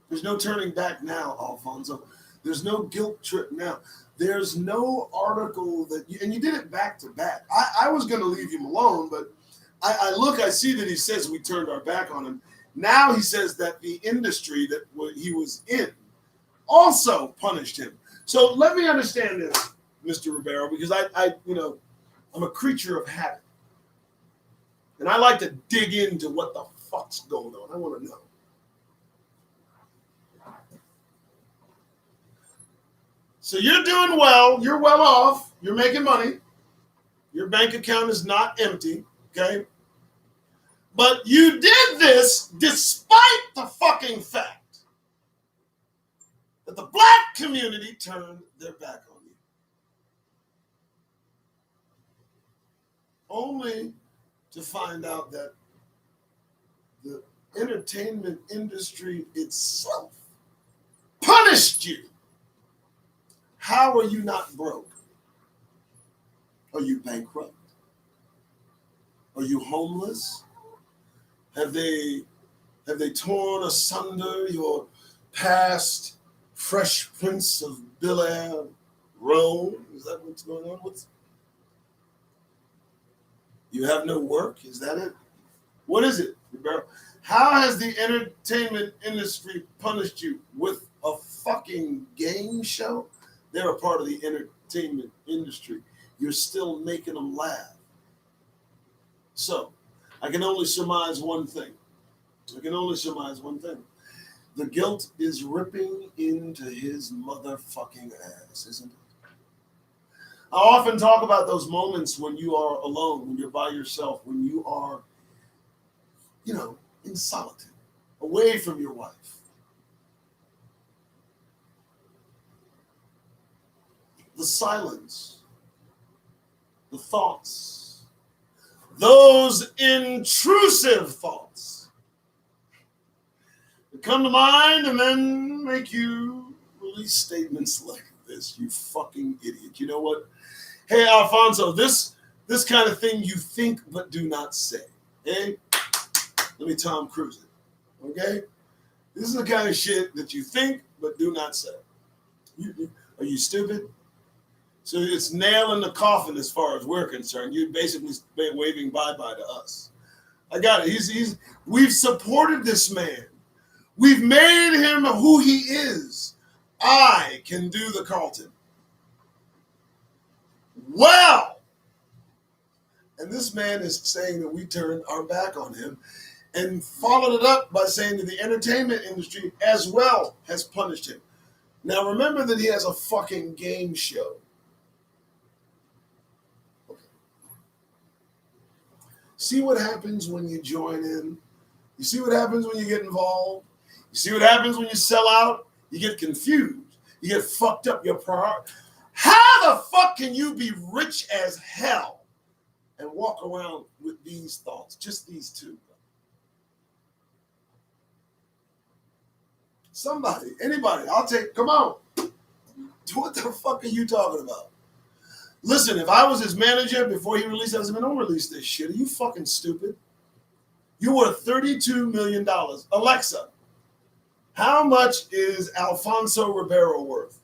There's no turning back now, Alfonso. There's no guilt trip now. There's no article that and you did it back to back. I was going to leave him alone, but I see that he says we turned our back on him. Now he says that the industry that he was in also punished him. So let me understand this, Mr. Ribeiro, because I'm a creature of habit. And I like to dig into what the fuck's going on. I want to know. So you're doing well. You're well off. You're making money. Your bank account is not empty, okay? But you did this despite the fucking fact that the black community turned their back on you. Only to find out that the entertainment industry itself punished you. How are you not broke? Are you bankrupt? Are you homeless? Have they torn asunder your past Fresh Prince of Bel-Air role? Is that what's going on? You have no work? Is that it? What is it, Roberto? How has the entertainment industry punished you? With a fucking game show? They're a part of the entertainment industry. You're still making them laugh. So, I can only surmise one thing. The guilt is ripping into his motherfucking ass, isn't it? I often talk about those moments when you are alone, when you're by yourself, when you are, in solitude, away from your wife. The silence, the thoughts, those intrusive thoughts that come to mind and then make you release statements like this, you fucking idiot. You know what? Hey, Alfonso, this kind of thing you think but do not say. Hey, let me Tom Cruise it. Okay? This is the kind of shit that you think but do not say. Are you stupid? So it's nail in the coffin as far as we're concerned. You're basically waving bye-bye to us. I got it. We've supported this man. We've made him who he is. I can do the Carlton. Well, and this man is saying that we turned our back on him and followed it up by saying that the entertainment industry as well has punished him. Now remember that he has a fucking game show. See what happens when you join in? You see what happens when you get involved? You see what happens when you sell out? You get confused. You get fucked up. Your priority. How the fuck can you be rich as hell and walk around with these thoughts? Just these two. Somebody, anybody, come on. What the fuck are you talking about? Listen, if I was his manager before he released it, I was like, don't release this shit. Are you fucking stupid? You're worth $32 million. Alexa, how much is Alfonso Ribeiro worth?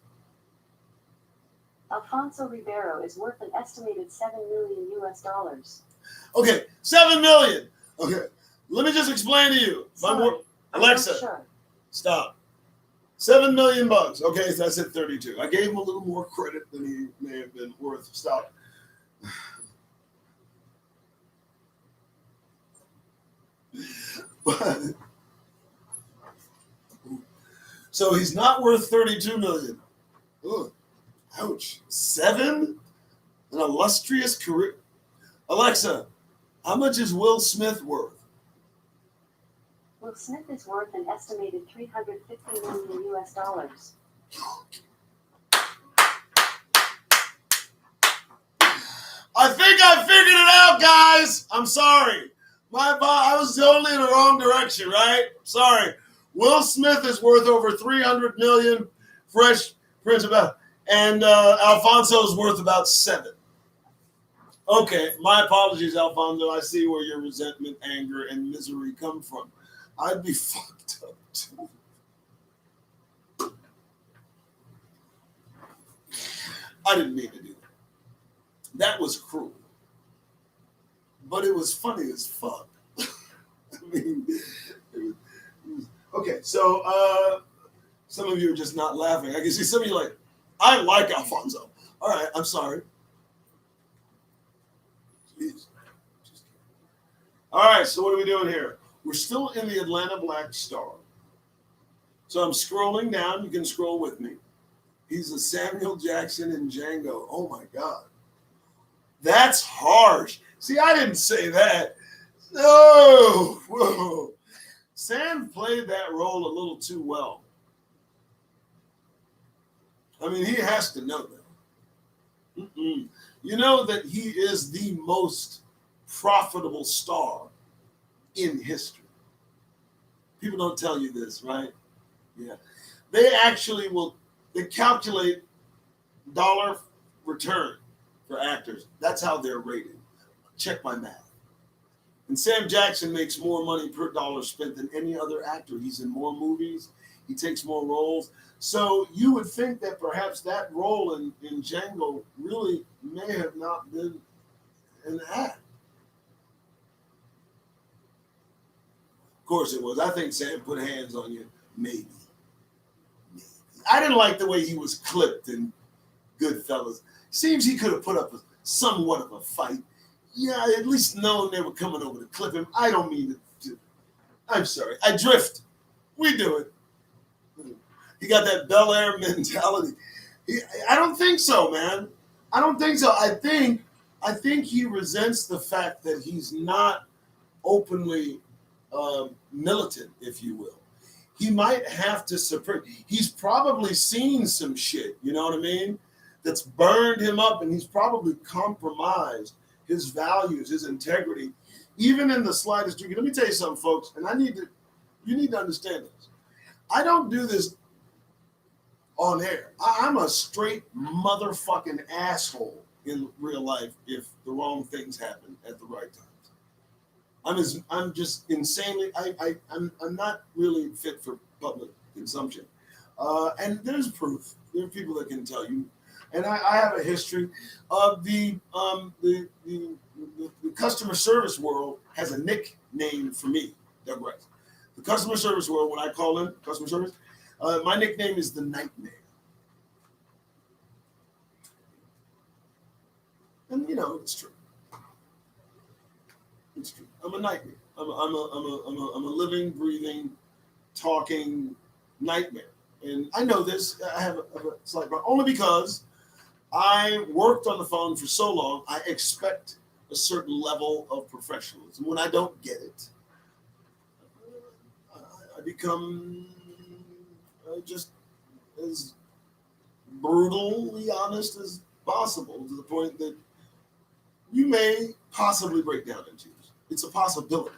Alfonso Ribeiro is worth an estimated $7 million US. Okay, $7 million. Okay, let me just explain to you. Alexa, sure. Stop. $7 million. Okay, so I said 32. I gave him a little more credit than he may have been worth. Stop. So he's not worth 32 million. Ugh. Ouch. 7? An illustrious career. Alexa, how much is Will Smith worth? Will Smith is worth an estimated $350 million US. I think I figured it out, guys. I'm sorry. I was only in the wrong direction, right? Sorry. Will Smith is worth over 300 million. Fresh Prince of Bel-Air. And Alfonso's worth about 7. Okay, my apologies, Alfonso. I see where your resentment, anger, and misery come from. I'd be fucked up too. I didn't mean to do that. That was cruel. But it was funny as fuck. I mean, okay, so some of you are just not laughing. I can see some of you like, I like Alfonso. All right, I'm sorry. Jeez. All right, so what are we doing here? We're still in the Atlanta Black Star. So I'm scrolling down. You can scroll with me. He's a Samuel Jackson in Django. Oh my God. That's harsh. See, I didn't say that. No. Whoa. Sam played that role a little too well. I mean, he has to know that. You know that he is the most profitable star in history. People don't tell you this, right? Yeah. They actually they calculate dollar return for actors. That's how they're rated. Check my math. And Sam Jackson makes more money per dollar spent than any other actor. He's in more movies. He takes more roles. So you would think that perhaps that role in Django really may have not been an act. Of course it was. I think Sam put hands on you. Maybe. I didn't like the way he was clipped in Goodfellas. Seems he could have put up somewhat of a fight. Yeah, at least known they were coming over to clip him. I don't mean to. I'm sorry. I drift. We do it. He got that Bel Air mentality. I don't think so, man. I don't think so. I think he resents the fact that he's not openly militant, if you will. He might have to suppress. He's probably seen some shit, you know what I mean? That's burned him up, and he's probably compromised his values, his integrity, even in the slightest degree. Let me tell you something, folks, and you need to understand this. I don't do this on air. I'm a straight motherfucking asshole in real life if the wrong things happen at the right times. I'm just insanely. I'm not really fit for public consumption, and there's proof. There are people that can tell you, and I have a history of the customer service world has a nickname for me. Digress. The customer service world, when I call in customer service, my nickname is the Nightmare. And you know it's true. It's true. I'm a nightmare. I'm a living, breathing, talking nightmare. And I know this. I have a slight problem, only because I worked on the phone for so long. I expect a certain level of professionalism. When I don't get it, I become just as brutally honest as possible, to the point that you may possibly break down in tears. It's a possibility.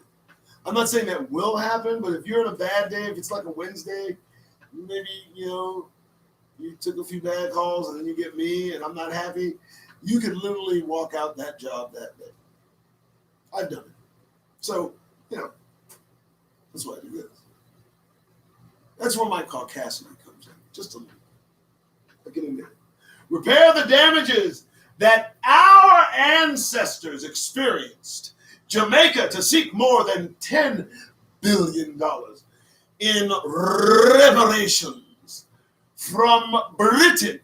I'm not saying that will happen, but if you're in a bad day, if it's like a Wednesday, maybe, you took a few bad calls and then you get me and I'm not happy, you could literally walk out that job that day. I've done it. So, that's why I do this. That's where my caucasity comes in. Just a little. I'll get in there. Repair the damages that our ancestors experienced. Jamaica to seek more than $10 billion in reparations from Britain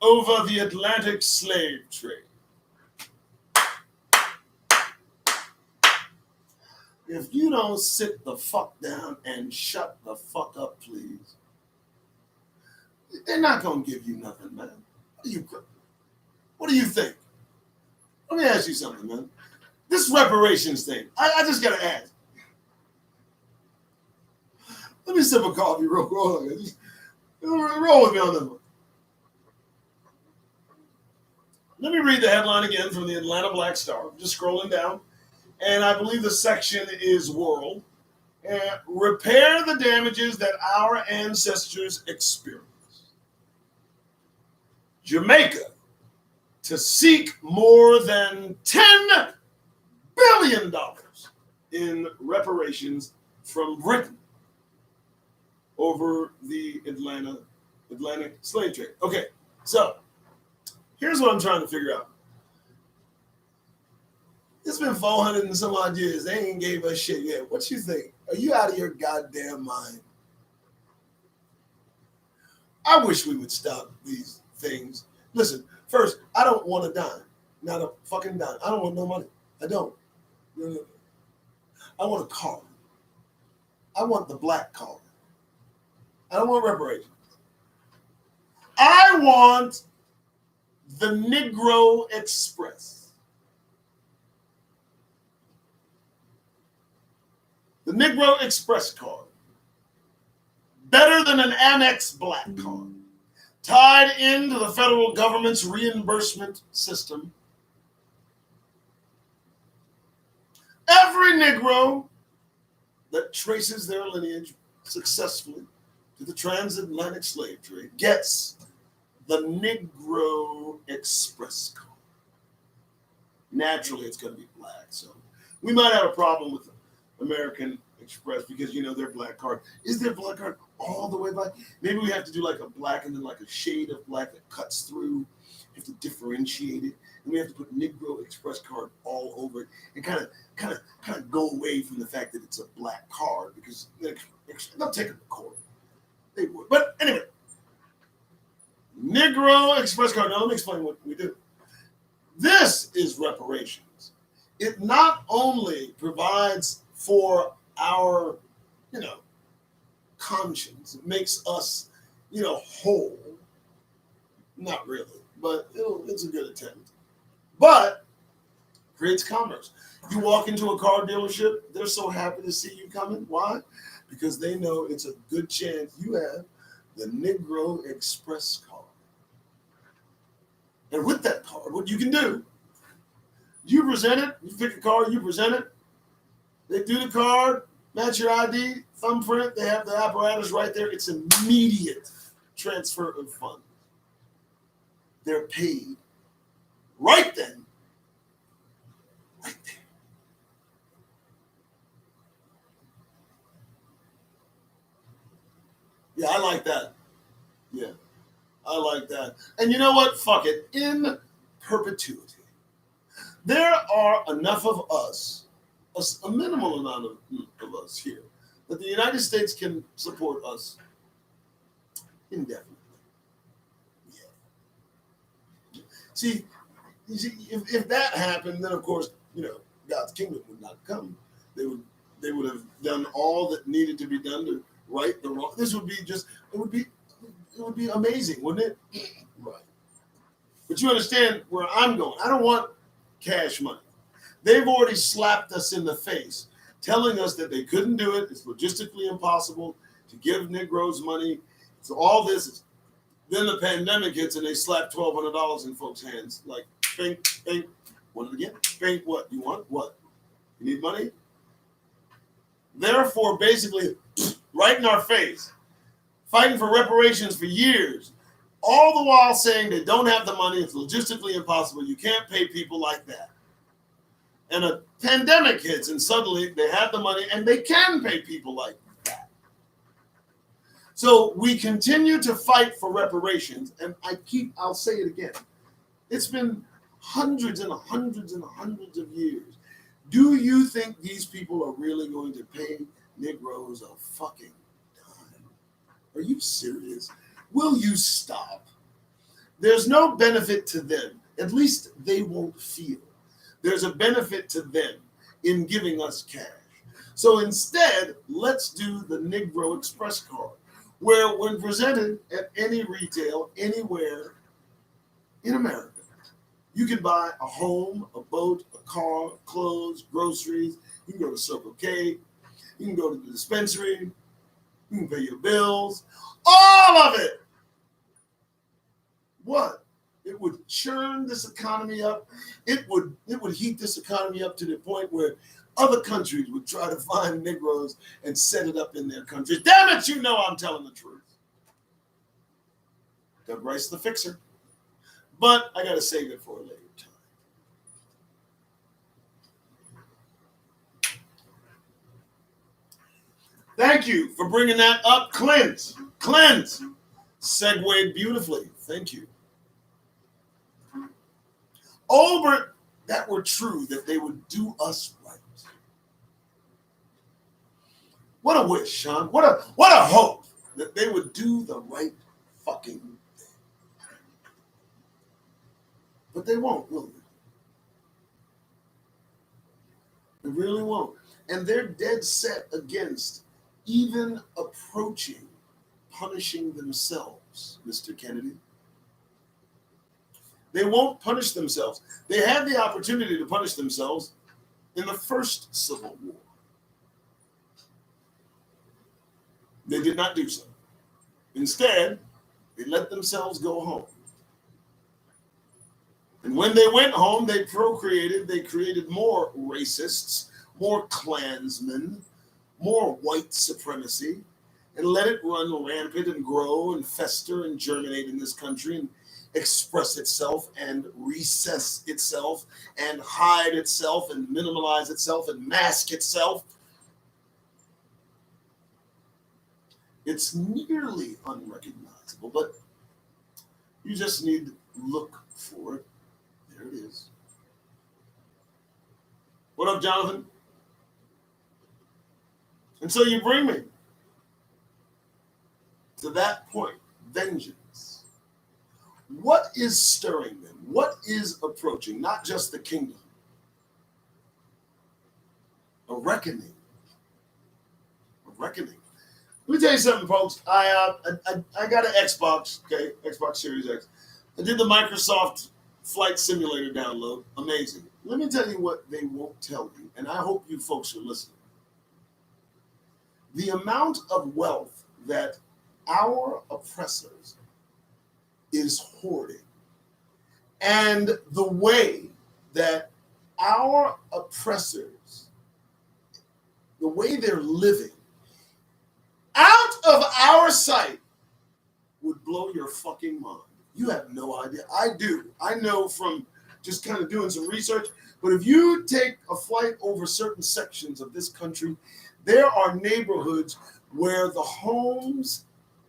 over the Atlantic slave trade. If you don't sit the fuck down and shut the fuck up, please, they're not going to give you nothing, man. What do you think? Let me ask you something, man. This reparations thing, I just got to ask. Let me sip a coffee real quick. Just roll with me on this one. Let me read the headline again from the Atlanta Black Star. I'm just scrolling down. And I believe the section is world. Repair the damages that our ancestors experienced. Jamaica to seek more than $10 billion in reparations from Britain over the Atlantic slave trade. Okay, so here's what I'm trying to figure out. It's been 400 and some odd years. They ain't gave us shit yet. What you think? Are you out of your goddamn mind? I wish we would stop these things. Listen, first, I don't want a dime. Not a fucking dime. I don't want no money. I don't. No. I want a card. I want the black card. I don't want reparations. I want the Negro Express. The Negro Express card. Better than an Amex black card. Tied into the federal government's reimbursement system. Every Negro that traces their lineage successfully to the transatlantic slave trade gets the Negro Express card. Naturally, it's going to be black. So we might have a problem with American Express because, you know, their black card. Is their black card all the way black? Maybe we have to do like a black and then like a shade of black that cuts through. We have to differentiate it. And we have to put Negro Express card all over it and kind of go away from the fact that it's a black card because they'll take it to court. They would. But anyway, Negro Express card. Now let me explain what we do. This is reparations. It not only provides for our, conscience. It makes us, whole. Not really, but it's a good attempt. But creates commerce. You walk into a car dealership, they're so happy to see you coming. Why? Because they know it's a good chance you have the Negro Express card. And with that card, what you can do, you present it, you pick a card, you present it, they do the card, match your ID, thumbprint, they have the apparatus right there. It's immediate transfer of funds. They're paid right then, right there. Yeah, I like that. Yeah, I like that. And you know what? Fuck it. In perpetuity. There are enough of us, a minimal amount of us here, that the United States can support us indefinitely. Yeah. See, if that happened, then of course, God's kingdom would not come. They would have done all that needed to be done to right the wrong. This would be it would be amazing, wouldn't it? Right. But you understand where I'm going. I don't want cash money. They've already slapped us in the face, telling us that they couldn't do it. It's logistically impossible to give Negroes money. So all this is. Then the pandemic hits and they slap $1,200 in folks' hands. Like, bing, bing. Want it again? Bing, what? You want? What? You need money? Therefore, basically, right in our face, fighting for reparations for years, all the while saying they don't have the money, it's logistically impossible, you can't pay people like that. And a pandemic hits and suddenly they have the money and they can pay people like that. So we continue to fight for reparations, and I'll say it again. It's been hundreds and hundreds and hundreds of years. Do you think these people are really going to pay Negroes a fucking dime? Are you serious? Will you stop? There's no benefit to them. At least they won't feel. There's a benefit to them in giving us cash. So instead, let's do the Negro Express card, where when presented at any retail, anywhere in America, you can buy a home, a boat, a car, clothes, groceries. You can go to Circle K. You can go to the dispensary. You can pay your bills. All of it. What? It would churn this economy up. It would heat this economy up to the point where other countries would try to find Negroes and set it up in their countries. Damn it, you know I'm telling the truth. Doug Rice the fixer. But I got to save it for a later time. Thank you for bringing that up, Clint. Clint segued beautifully. Thank you. Albert, that were true, that they would do us right. What a wish, Sean. What a hope that they would do the right fucking thing. But they won't, will they? They really won't. And they're dead set against even approaching punishing themselves, Mr. Kennedy. They won't punish themselves. They had the opportunity to punish themselves in the first Civil War. They did not do so. Instead, they let themselves go home. And when they went home, they procreated, they created more racists, more Klansmen, more white supremacy, and let it run rampant and grow and fester and germinate in this country and express itself and recess itself and hide itself and minimalize itself and mask itself. It's nearly unrecognizable, but you just need to look for it. There it is. What up, Jonathan? And so you bring me to that point, vengeance. What is stirring them? What is approaching? Not just the kingdom. A reckoning. A reckoning. Let me tell you something, folks. I got an Xbox, okay, Xbox Series X. I did the Microsoft Flight Simulator download. Amazing. Let me tell you what they won't tell you, and I hope you folks are listening. The amount of wealth that our oppressors is hoarding, and the way that our oppressors, the way they're living, out of our sight, would blow your fucking mind. You have no idea. I do. I know from just kind of doing some research, but if you take a flight over certain sections of this country, there are neighborhoods where the homes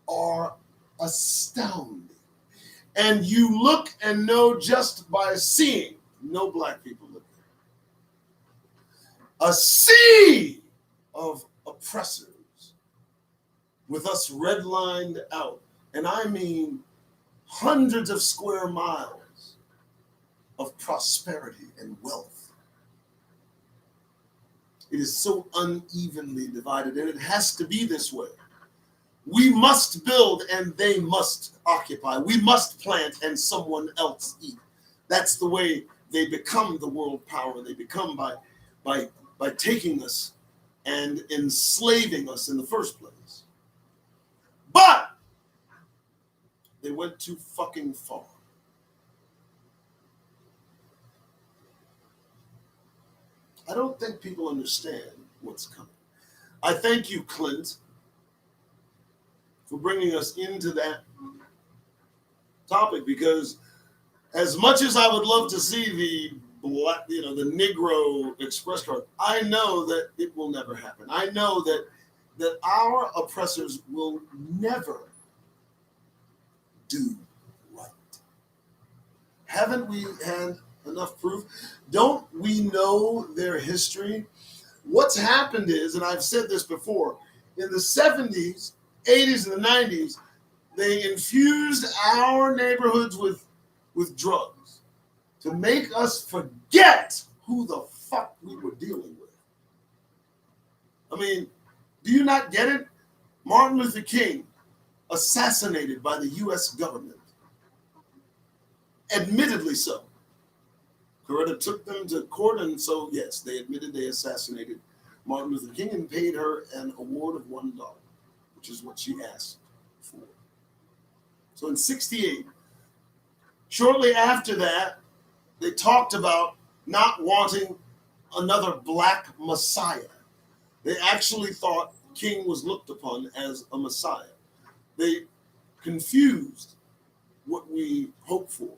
are astounding. And you look and know just by seeing, no black people live there. A sea of oppressors with us redlined out. And I mean hundreds of square miles of prosperity and wealth. It is so unevenly divided, and it has to be this way. We must build and they must occupy. We must plant and someone else eat. That's the way they become the world power. They become by taking us and enslaving us in the first place. But they went too fucking far. I don't think people understand what's coming. I thank you, Clint, for bringing us into that topic, because as much as I would love to see the black, the Negro Express card, I know that it will never happen. I know that our oppressors will never do right. Haven't we had enough proof? Don't we know their history? What's happened is, and I've said this before, in the 70s, 80s, and the 90s, they infused our neighborhoods with drugs to make us forget who the fuck we were dealing with. I mean, do you not get it? Martin Luther King, assassinated by the U.S. government. Admittedly so. Coretta took them to court, and so, yes, they admitted they assassinated Martin Luther King and paid her an award of $1, which is what she asked for. So in 1968, shortly after that, they talked about not wanting another black messiah. They actually thought King was looked upon as a messiah. They confused what we hope for.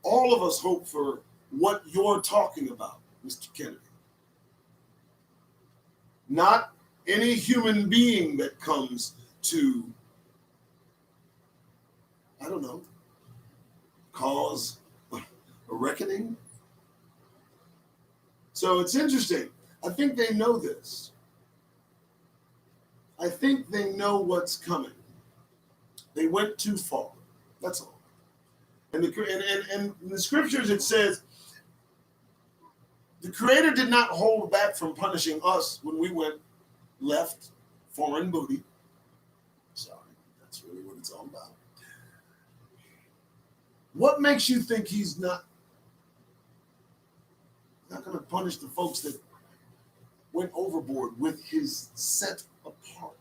All of us hope for what you're talking about, Mr. Kennedy. Not any human being that comes to, I don't know, cause a reckoning. So it's interesting. I think they know this. I think they know what's coming. They went too far. That's all. And in the scriptures it says, the Creator did not hold back from punishing us when we went left foreign booty. Sorry, that's really what it's all about. What makes you think he's not going to punish the folks that went overboard with his set apart?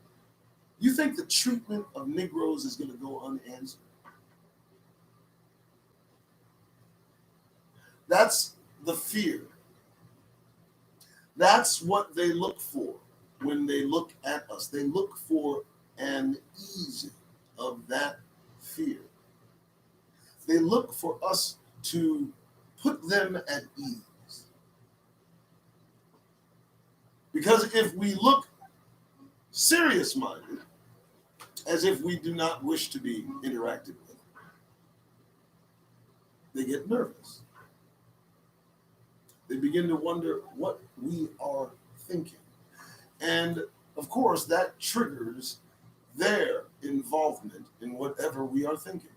You think the treatment of Negroes is going to go unanswered? That's the fear. That's what they look for when they look at us. They look for an easing of that fear. They look for us to put them at ease. Because if we look serious-minded, as if we do not wish to be interacted with, they get nervous. They begin to wonder what we are thinking. And of course, that triggers their involvement in whatever we are thinking.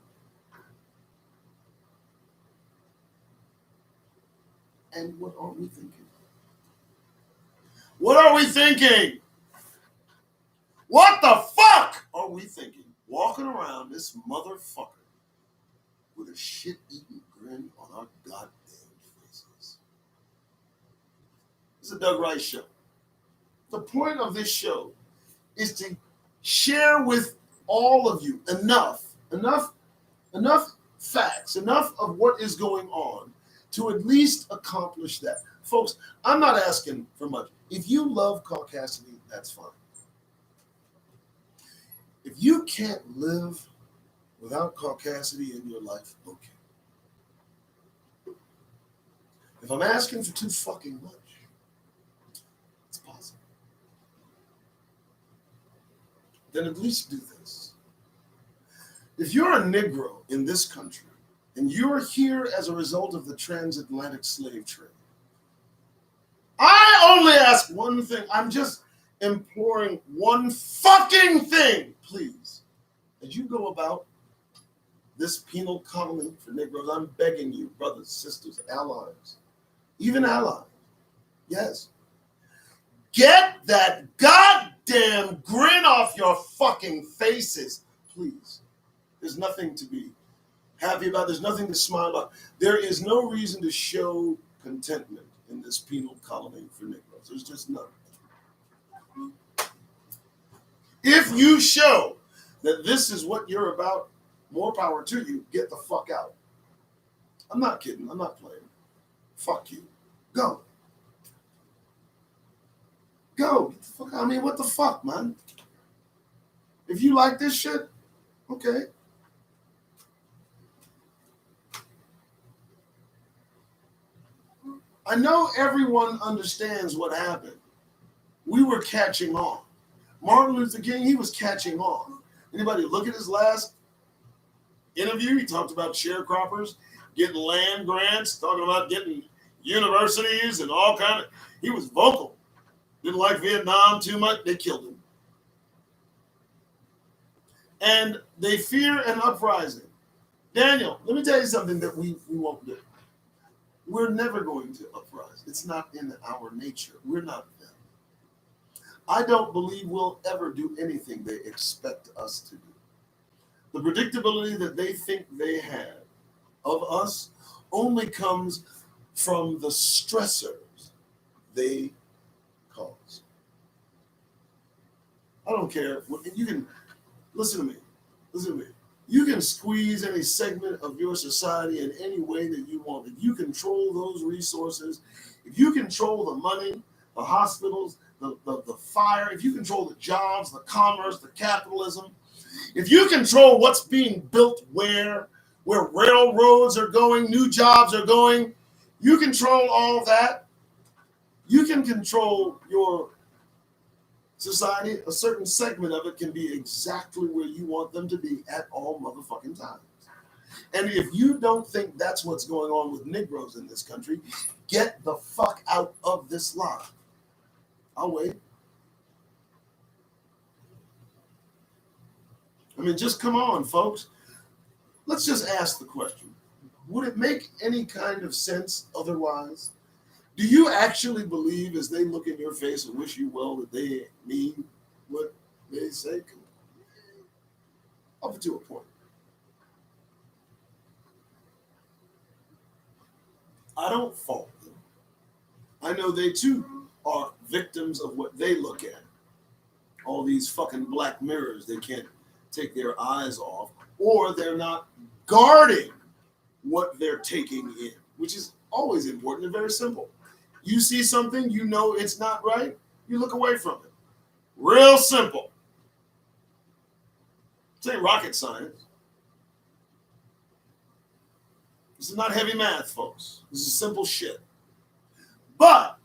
And what are we thinking? What are we thinking? What the fuck are we thinking? Walking around this motherfucker with a shit-eating grin on our goddamn faces. It's a Doug Rice show. The point of this show is to share with all of you enough facts, enough of what is going on to at least accomplish that. Folks, I'm not asking for much. If you love caucasity, that's fine. If you can't live without caucasity in your life, okay. If I'm asking for too fucking much, it's possible. Then at least do this. If you're a Negro in this country and you're here as a result of the transatlantic slave trade, I only ask one thing. I'm just imploring one fucking thing, please. As you go about this penal colony for Negroes, I'm begging you, brothers, sisters, allies, even allies, yes, get that goddamn grin off your fucking faces, please. There's nothing to be happy about. There's nothing to smile about. There is no reason to show contentment in this penal colony for Negroes. There's just none. If you show that this is what you're about, more power to you. Get the fuck out. I'm not kidding. I'm not playing. Fuck you. Go. Go. Get the fuck out. I mean, what the fuck, man? If you like this shit, okay. I know everyone understands what happened. We were catching on. Martin Luther King, he was catching on. Anybody look at his last interview? He talked about sharecroppers getting land grants, talking about getting universities and all kind of. He was vocal. Didn't like Vietnam too much. They killed him. And they fear an uprising. Daniel, let me tell you something that we won't do. We're never going to uprise. It's not in our nature. We're not them. I don't believe we'll ever do anything they expect us to do. The predictability that they think they have of us only comes from the stressors they cause. I don't care. You can listen to me. Listen to me. You can squeeze any segment of your society in any way that you want. If you control those resources, if you control the money, the hospitals, the fire, if you control the jobs, the commerce, the capitalism, if you control what's being built where railroads are going, new jobs are going, you control all that. You can control your society, a certain segment of it can be exactly where you want them to be at all motherfucking times. And if you don't think that's what's going on with Negroes in this country, get the fuck out of this line. I'll wait. I mean, just come on, folks. Let's just ask the question. Would it make any kind of sense otherwise? Do you actually believe as they look in your face and wish you well that they mean what they say? Up to a point. I don't fault them. I know they too are victims of what they look at. All these fucking black mirrors they can't take their eyes off, or they're not guarding what they're taking in, which is always important and very simple. You see something, you know it's not right, you look away from it. Real simple. This ain't rocket science. This is not heavy math, folks. This is simple shit. But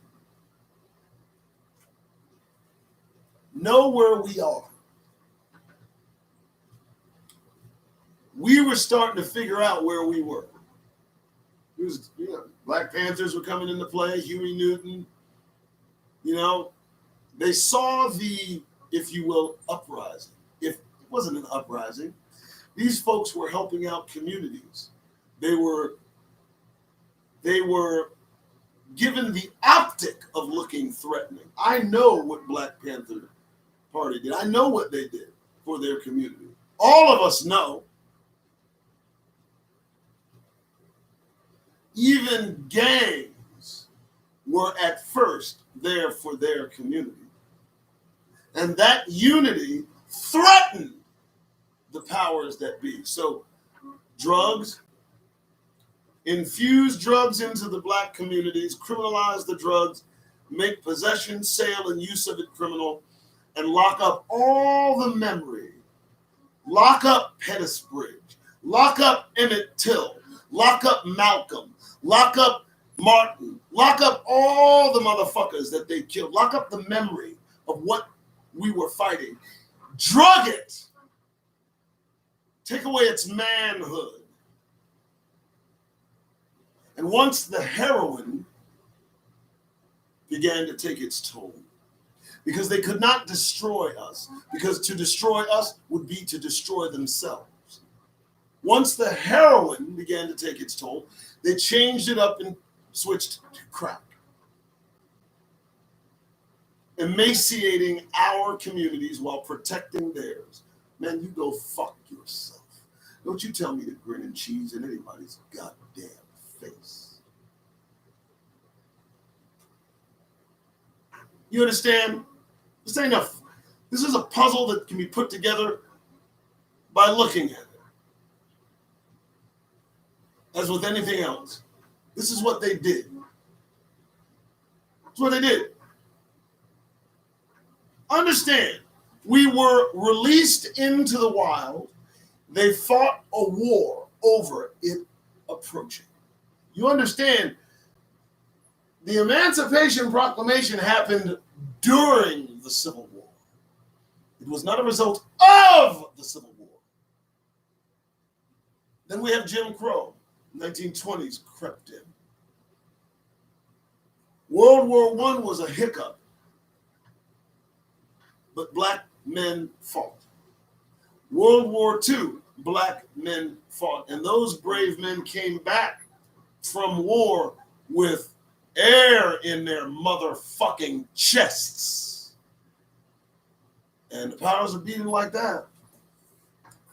know where we are. We were starting to figure out where we were. It was, Black Panthers were coming into play, Huey Newton. They saw the, if you will, uprising. If it wasn't an uprising, these folks were helping out communities. They were given the optic of looking threatening. I know what Black Panther Party did. I know what they did for their community. All of us know. Even gangs were at first there for their community. And that unity threatened the powers that be. So drugs, infuse drugs into the black communities, criminalize the drugs, make possession, sale, and use of it criminal, and lock up all the memory. Lock up Pettis Bridge. Lock up Emmett Till. Lock up Malcolm. Lock up Martin. Lock up all the motherfuckers that they killed. Lock up the memory of what we were fighting. Drug it. Take away its manhood. And once the heroin began to take its toll, because they could not destroy us, because to destroy us would be to destroy themselves. Once the heroin began to take its toll, they changed it up and switched to crack, emaciating our communities while protecting theirs. Man, you go fuck yourself. Don't you tell me to grin and cheese in anybody's goddamn face. You understand? This ain't enough. This is a puzzle that can be put together by looking at it. As with anything else, this is what they did. That's what they did. Understand, we were released into the wild. They fought a war over it approaching. You understand, the Emancipation Proclamation happened during the Civil War. It was not a result of the Civil War. Then we have Jim Crow. 1920s crept in. World War I was a hiccup, but black men fought. World War II, black men fought. And those brave men came back from war with air in their motherfucking chests. And the powers of beating like that.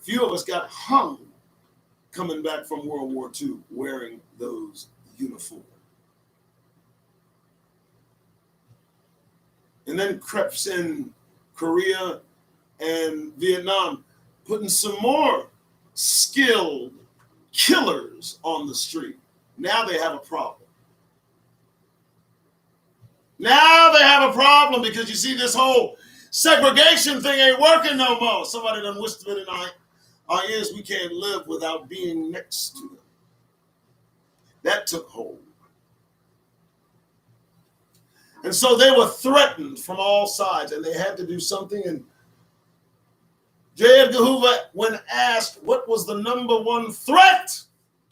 Few of us got hung coming back from World War II wearing those uniforms. And then creeps in Korea and Vietnam, putting some more skilled killers on the street. Now they have a problem. Now they have a problem because you see this whole segregation thing ain't working no more. Somebody done whispered in our ears, we can't live without being next to them. That took hold. And so they were threatened from all sides, and they had to do something. And J. Edgar Hoover, when asked what was the number one threat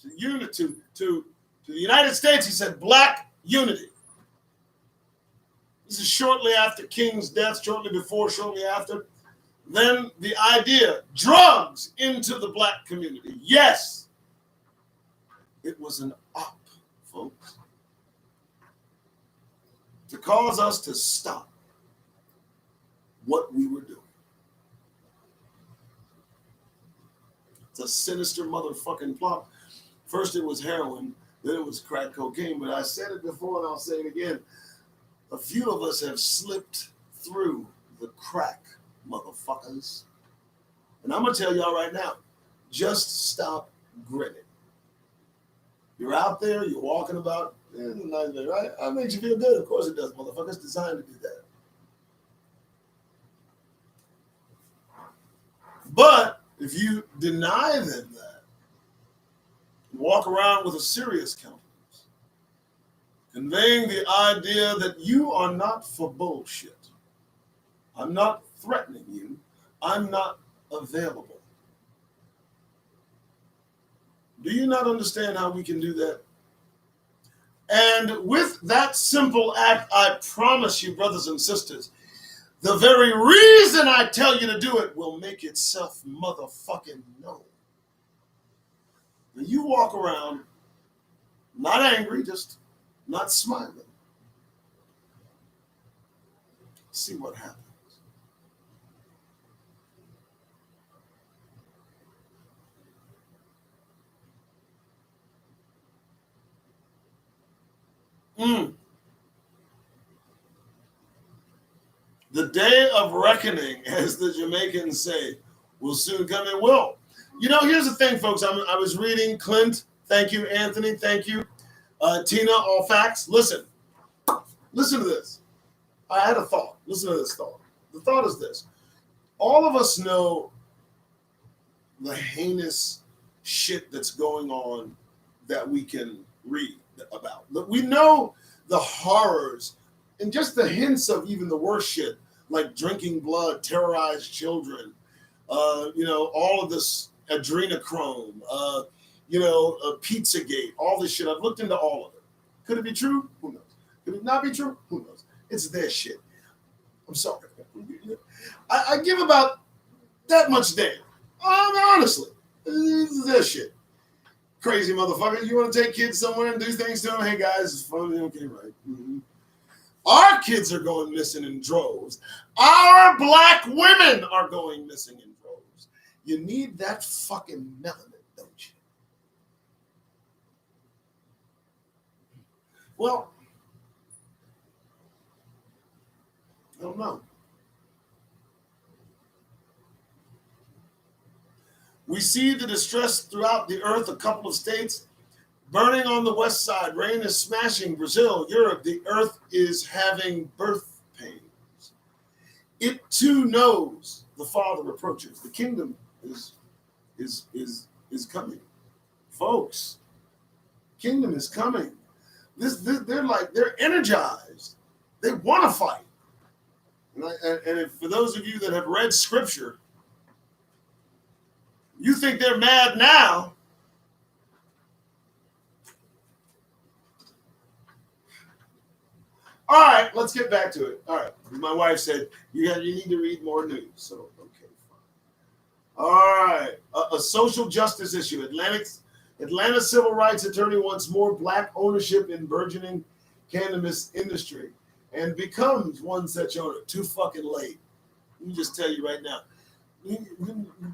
to unity, to the United States, he said, black unity. This is shortly after King's death, shortly before, shortly after. Then the idea, drugs into the black community. Yes, it was an op, folks, to cause us to stop what we were doing. It's a sinister motherfucking plot. First it was heroin, then it was crack cocaine, but I said it before and I'll say it again. A few of us have slipped through the crack, motherfuckers. And I'm going to tell y'all right now, just stop grinning. You're out there, you're walking about, right? That makes you feel good. Of course it does, motherfucker. It's designed to do that. But if you deny them that, walk around with a serious countenance, conveying the idea that you are not for bullshit. I'm not threatening you. I'm not available. Do you not understand how we can do that? And with that simple act, I promise you, brothers and sisters, the very reason I tell you to do it will make itself motherfucking known. When you walk around, not angry, just not smiling. See what happens. The day of reckoning, as the Jamaicans say, will soon come. It will. You know, here's the thing, folks. I was reading Clint. Thank you, Anthony. Thank you. Tina, all facts. Listen to this. I had a thought. Listen to this thought. The thought is this. All of us know the heinous shit that's going on that we can read about. We know the horrors and just the hints of even the worst shit, like drinking blood, terrorized children, all of this adrenochrome, Pizzagate, all this shit. I've looked into all of it. Could it be true? Who knows? Could it not be true? Who knows? It's their shit. I'm sorry. I give about that much damn. Honestly, it's their shit. Crazy motherfucker. You want to take kids somewhere and do things to them? Hey guys, it's fun. Okay, right. Mm-hmm. Our kids are going missing in droves. Our black women are going missing in droves. You need that fucking melanin, don't you? Well, I don't know. We see the distress throughout the earth, a couple of states. Burning on the west side, rain is smashing Brazil, Europe. The earth is having birth pains. It too knows the Father approaches. The kingdom is coming, folks. Kingdom is coming. They're energized. They want to fight. And for those of you that have read Scripture, you think they're mad now. All right, let's get back to it. All right, my wife said you need to read more news. So, okay, fine. All right, a social justice issue. Atlanta civil rights attorney wants more black ownership in burgeoning cannabis industry and becomes one such owner. Too fucking late. Let me just tell you right now. You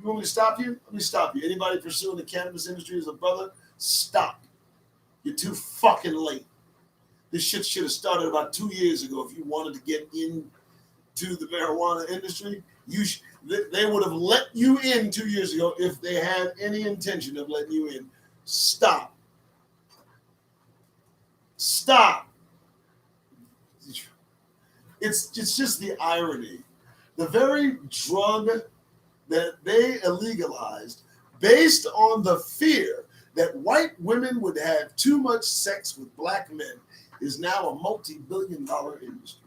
want me to stop you? Let me stop you. Anybody pursuing the cannabis industry as a brother, stop. You're too fucking late. This shit should have started about 2 years ago. If you wanted to get into the marijuana industry, they would have let you in 2 years ago if they had any intention of letting you in. Stop. Stop. It's just the irony. The very drug that they illegalized based on the fear that white women would have too much sex with black men is now a multi-billion-dollar industry.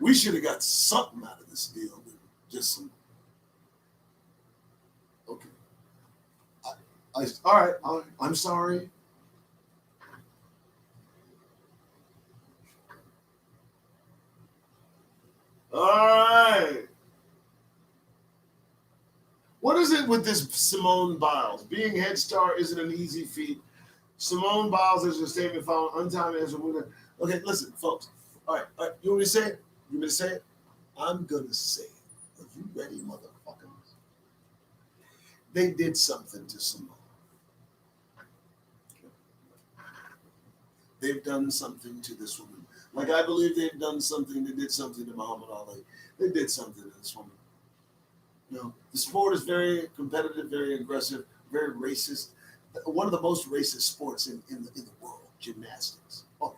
We should have got something out of this deal, just some. Okay. All right. I'm sorry. All right. What is it with this Simone Biles? Being Head Start isn't an easy feat. Simone Biles is a statement found untimely as a woman. Okay, listen, folks. All right. You want me to say it? You want me to say it? I'm going to say it. Are you ready, motherfuckers? They did something to Simone. They've done something to this woman. Like I believe they've done something. They did something to Muhammad Ali. They did something to this woman. You know, the sport is very competitive, very aggressive, very racist. One of the most racist sports in the world, gymnastics. Oh,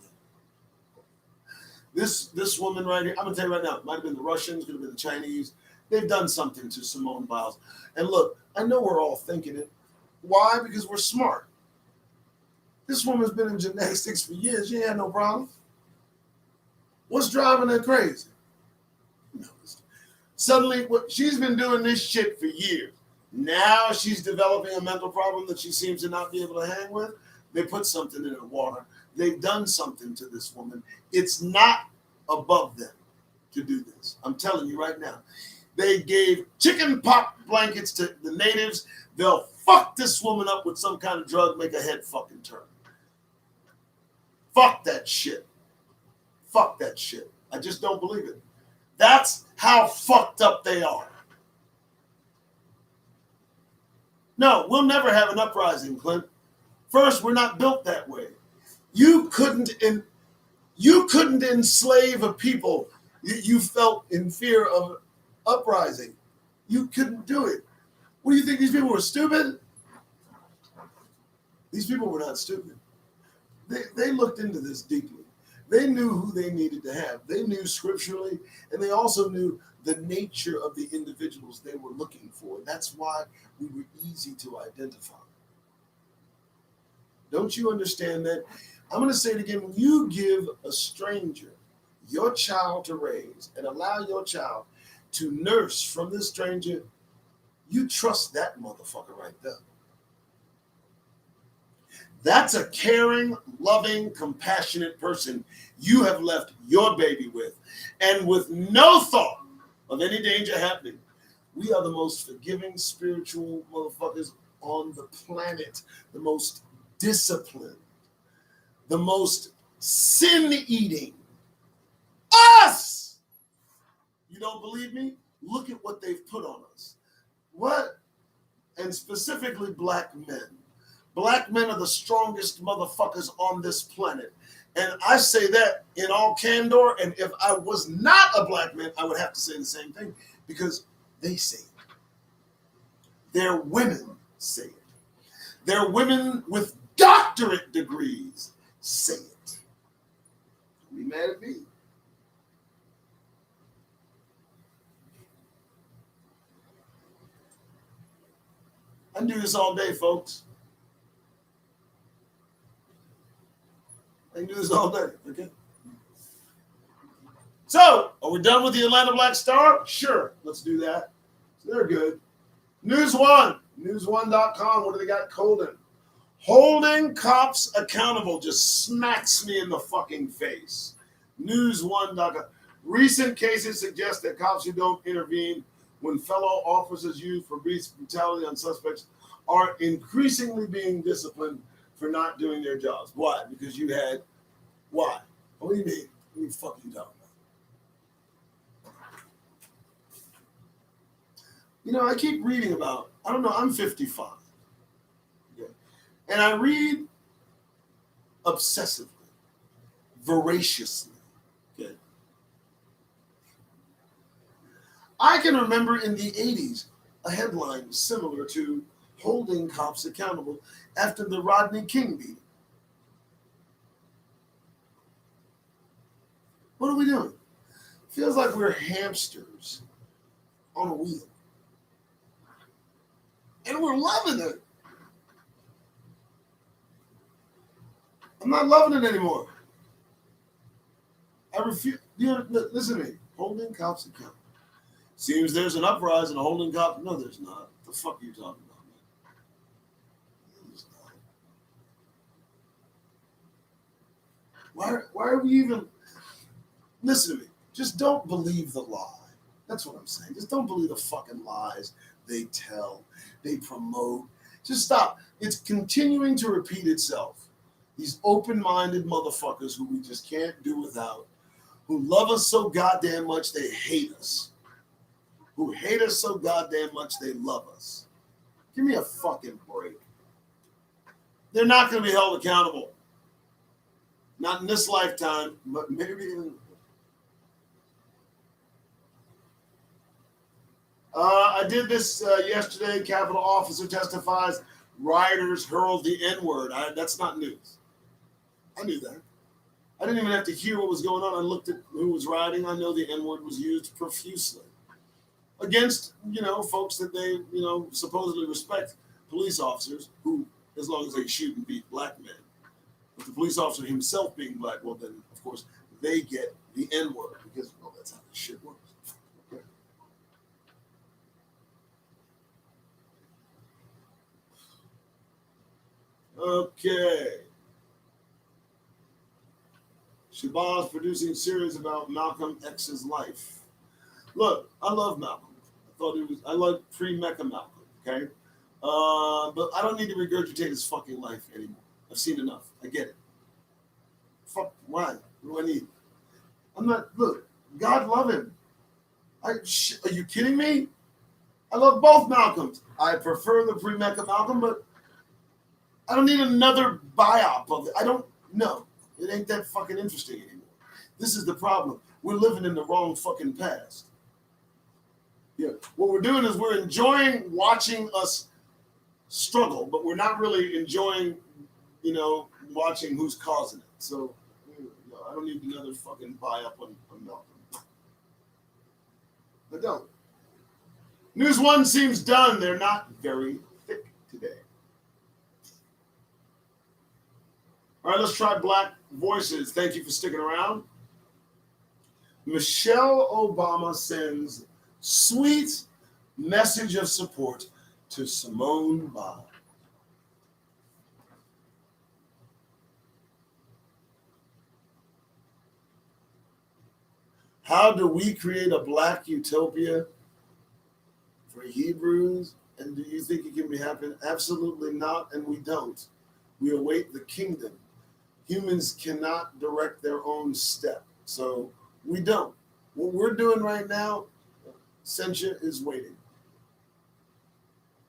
yeah. This woman right here, I'm gonna tell you right now, it might have been the Russians, could have been the Chinese. They've done something to Simone Biles. And look, I know we're all thinking it. Why? Because we're smart. This woman's been in gymnastics for years. She ain't had no problem. What's driving her crazy? No. Suddenly, she's been doing this shit for years. Now she's developing a mental problem that she seems to not be able to hang with. They put something in her water. They've done something to this woman. It's not above them to do this. I'm telling you right now. They gave chicken pox blankets to the natives. They'll fuck this woman up with some kind of drug, make her head fucking turn. Fuck that shit. Fuck that shit. I just don't believe it. That's how fucked up they are. No, we'll never have an uprising, Clint. First, we're not built that way. You couldn't enslave a people you felt in fear of uprising. You couldn't do it. What do you think, these people were stupid? These people were not stupid. They looked into this deeply. They knew who they needed to have. They knew scripturally, and they also knew the nature of the individuals they were looking for. That's why we were easy to identify. Don't you understand that? I'm going to say it again. When you give a stranger your child to raise and allow your child to nurse from this stranger, you trust that motherfucker right there. That's a caring, loving, compassionate person you have left your baby with, and with no thought of any danger happening. We are the most forgiving, spiritual motherfuckers on the planet, the most disciplined, the most sin-eating. Us! You don't believe me? Look at what they've put on us. What? And specifically black men. Black men are the strongest motherfuckers on this planet. And I say that in all candor, and if I was not a black man, I would have to say the same thing, because they say it. Their women say it. Their women with doctorate degrees say it. Don't be mad at me. I can do this all day, folks. I can do this all day, okay? So, are we done with the Atlanta Black Star? Sure, let's do that. So they're good. News One, news1.com, what do they got? Holding cops accountable just smacks me in the fucking face. News1.com. Recent cases suggest that cops who don't intervene when fellow officers use police brutality on suspects are increasingly being disciplined for not doing their jobs. Why? Because you had, why? What do you mean? What the fuck are you talking about? You know, I keep reading about, I don't know, I'm 55. Okay? And I read obsessively, voraciously. Okay? I can remember in the 80s a headline similar to holding cops accountable after the Rodney King beating. What are we doing? Feels like we're hamsters on a wheel. And we're loving it. I'm not loving it anymore. I refuse. Listen to me. Holding cops accountable. Seems there's an uprising in holding cops. No, there's not. The fuck are you talking about, man? There's not. Why are we even... Listen to me. Just don't believe the lie. That's what I'm saying. Just don't believe the fucking lies they tell, they promote. Just stop. It's continuing to repeat itself. These open-minded motherfuckers who we just can't do without, who love us so goddamn much they hate us, who hate us so goddamn much they love us. Give me a fucking break. They're not going to be held accountable. Not in this lifetime, but maybe in... I did this yesterday. Capitol officer testifies. Rioters hurled the N-word. That's not news. I knew that. I didn't even have to hear what was going on. I looked at who was rioting. I know the N-word was used profusely against, folks that they, supposedly respect, police officers who, as long as they shoot and beat black men. But the police officer himself being black, well, then, of course, they get the N-word because, well, that's how this shit works. Okay. Shabazz producing series about Malcolm X's life. Look, I love Malcolm. I love pre-Mecca Malcolm, okay? But I don't need to regurgitate his fucking life anymore. I've seen enough. I get it. Fuck, why? What do I need? Look, God love him. Are you kidding me? I love both Malcolms. I prefer the pre-Mecca Malcolm, but I don't need another biop of it. I don't know. It ain't that fucking interesting anymore. This is the problem. We're living in the wrong fucking past. Yeah. What we're doing is we're enjoying watching us struggle, but we're not really enjoying, watching who's causing it. So, I don't need another fucking biop on Malcolm. I don't. News One seems done. They're not very thick today. All right, let's try Black Voices. Thank you for sticking around. Michelle Obama sends sweet message of support to Simone Biles. How do we create a black utopia for Hebrews? And do you think it can be happening? Absolutely not, and we don't. We await the kingdom. Humans cannot direct their own step, so we don't. What we're doing right now, Sentia is waiting.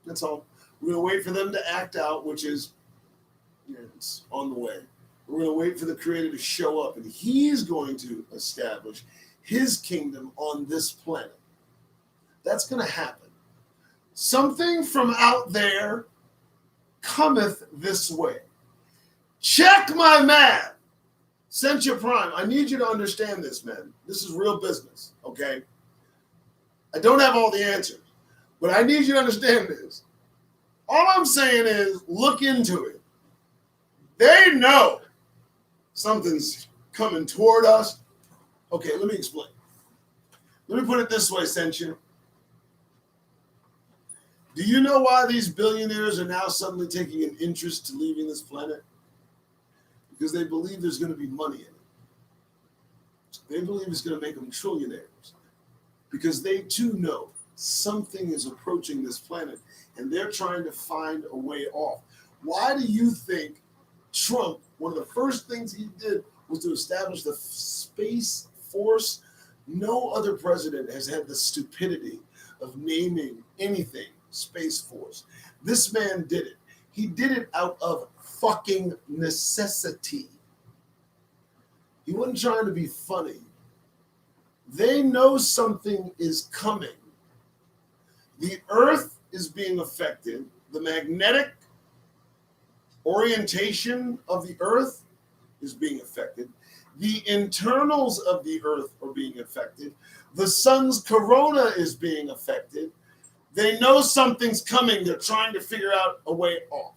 That's all. We're going to wait for them to act out, which is, it's on the way. We're going to wait for the Creator to show up, and He's going to establish His kingdom on this planet. That's going to happen. Something from out there cometh this way. Check my math. Sentia Prime, I need you to understand this, man. This is real business, okay? I don't have all the answers, but I need you to understand this. All I'm saying is look into it. They know something's coming toward us. Okay, let me explain. Let me put it this way, Sentia. Do you know why these billionaires are now suddenly taking an interest to leaving this planet? Because they believe there's going to be money in it. They believe it's going to make them trillionaires. Because they too know something is approaching this planet and they're trying to find a way off. Why do you think Trump, one of the first things he did was to establish the Space Force? No other president has had the stupidity of naming anything Space Force. This man did it. He did it out of fucking necessity. He wasn't trying to be funny. They know something is coming. The Earth is being affected. The magnetic orientation of the Earth is being affected. The internals of the Earth are being affected. The sun's corona is being affected. They know something's coming. They're trying to figure out a way off.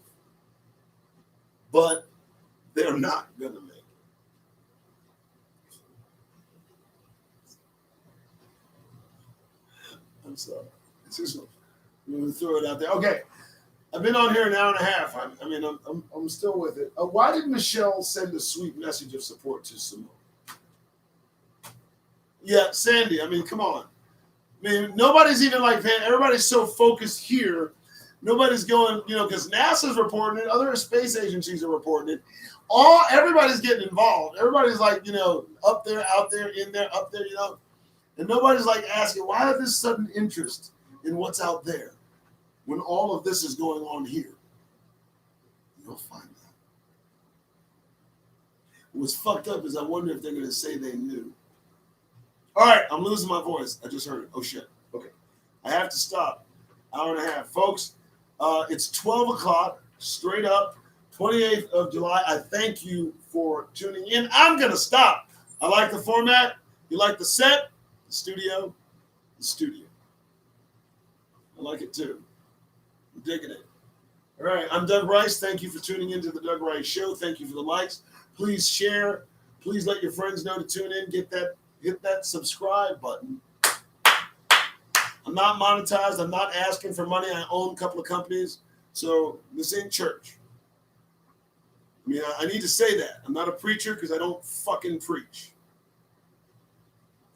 But they're not going to make it. I'm sorry. It's just, I'm going to throw it out there. Okay. I've been on here an hour and a half. I'm still with it. Why did Michelle send a sweet message of support to Simone? Yeah, Sandy. I mean, come on. I mean, nobody's even like, man, everybody's so focused here. Nobody's going, because NASA's reporting it. Other space agencies are reporting it. Everybody's getting involved. Everybody's like, up there, out there, in there, up there, And nobody's like asking, why have this sudden interest in what's out there when all of this is going on here? You'll find out. What's fucked up is I wonder if they're going to say they knew. All right, I'm losing my voice. I just heard it. Oh, shit. Okay. I have to stop. Hour and a half. Folks, it's 12 o'clock, straight up, 28th of July. I thank you for tuning in. I'm going to stop. I like the format. You like the set? The studio? The studio. I like it, too. I'm digging it. All right, I'm Doug Rice. Thank you for tuning into the Doug Rice Show. Thank you for the likes. Please share. Please let your friends know to tune in. Hit that subscribe button. I'm not monetized. I'm not asking for money. I own a couple of companies. So this ain't church. I mean, I need to say that. I'm not a preacher because I don't fucking preach.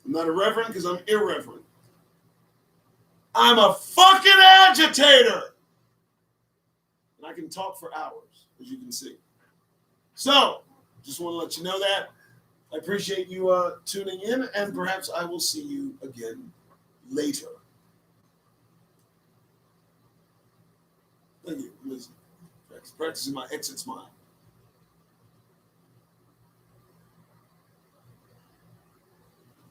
I'm not a reverend because I'm irreverent. I'm a fucking agitator. And I can talk for hours, as you can see. So, just want to let you know that. I appreciate you tuning in, and perhaps I will see you again later. Thank you. Practicing my exit smile.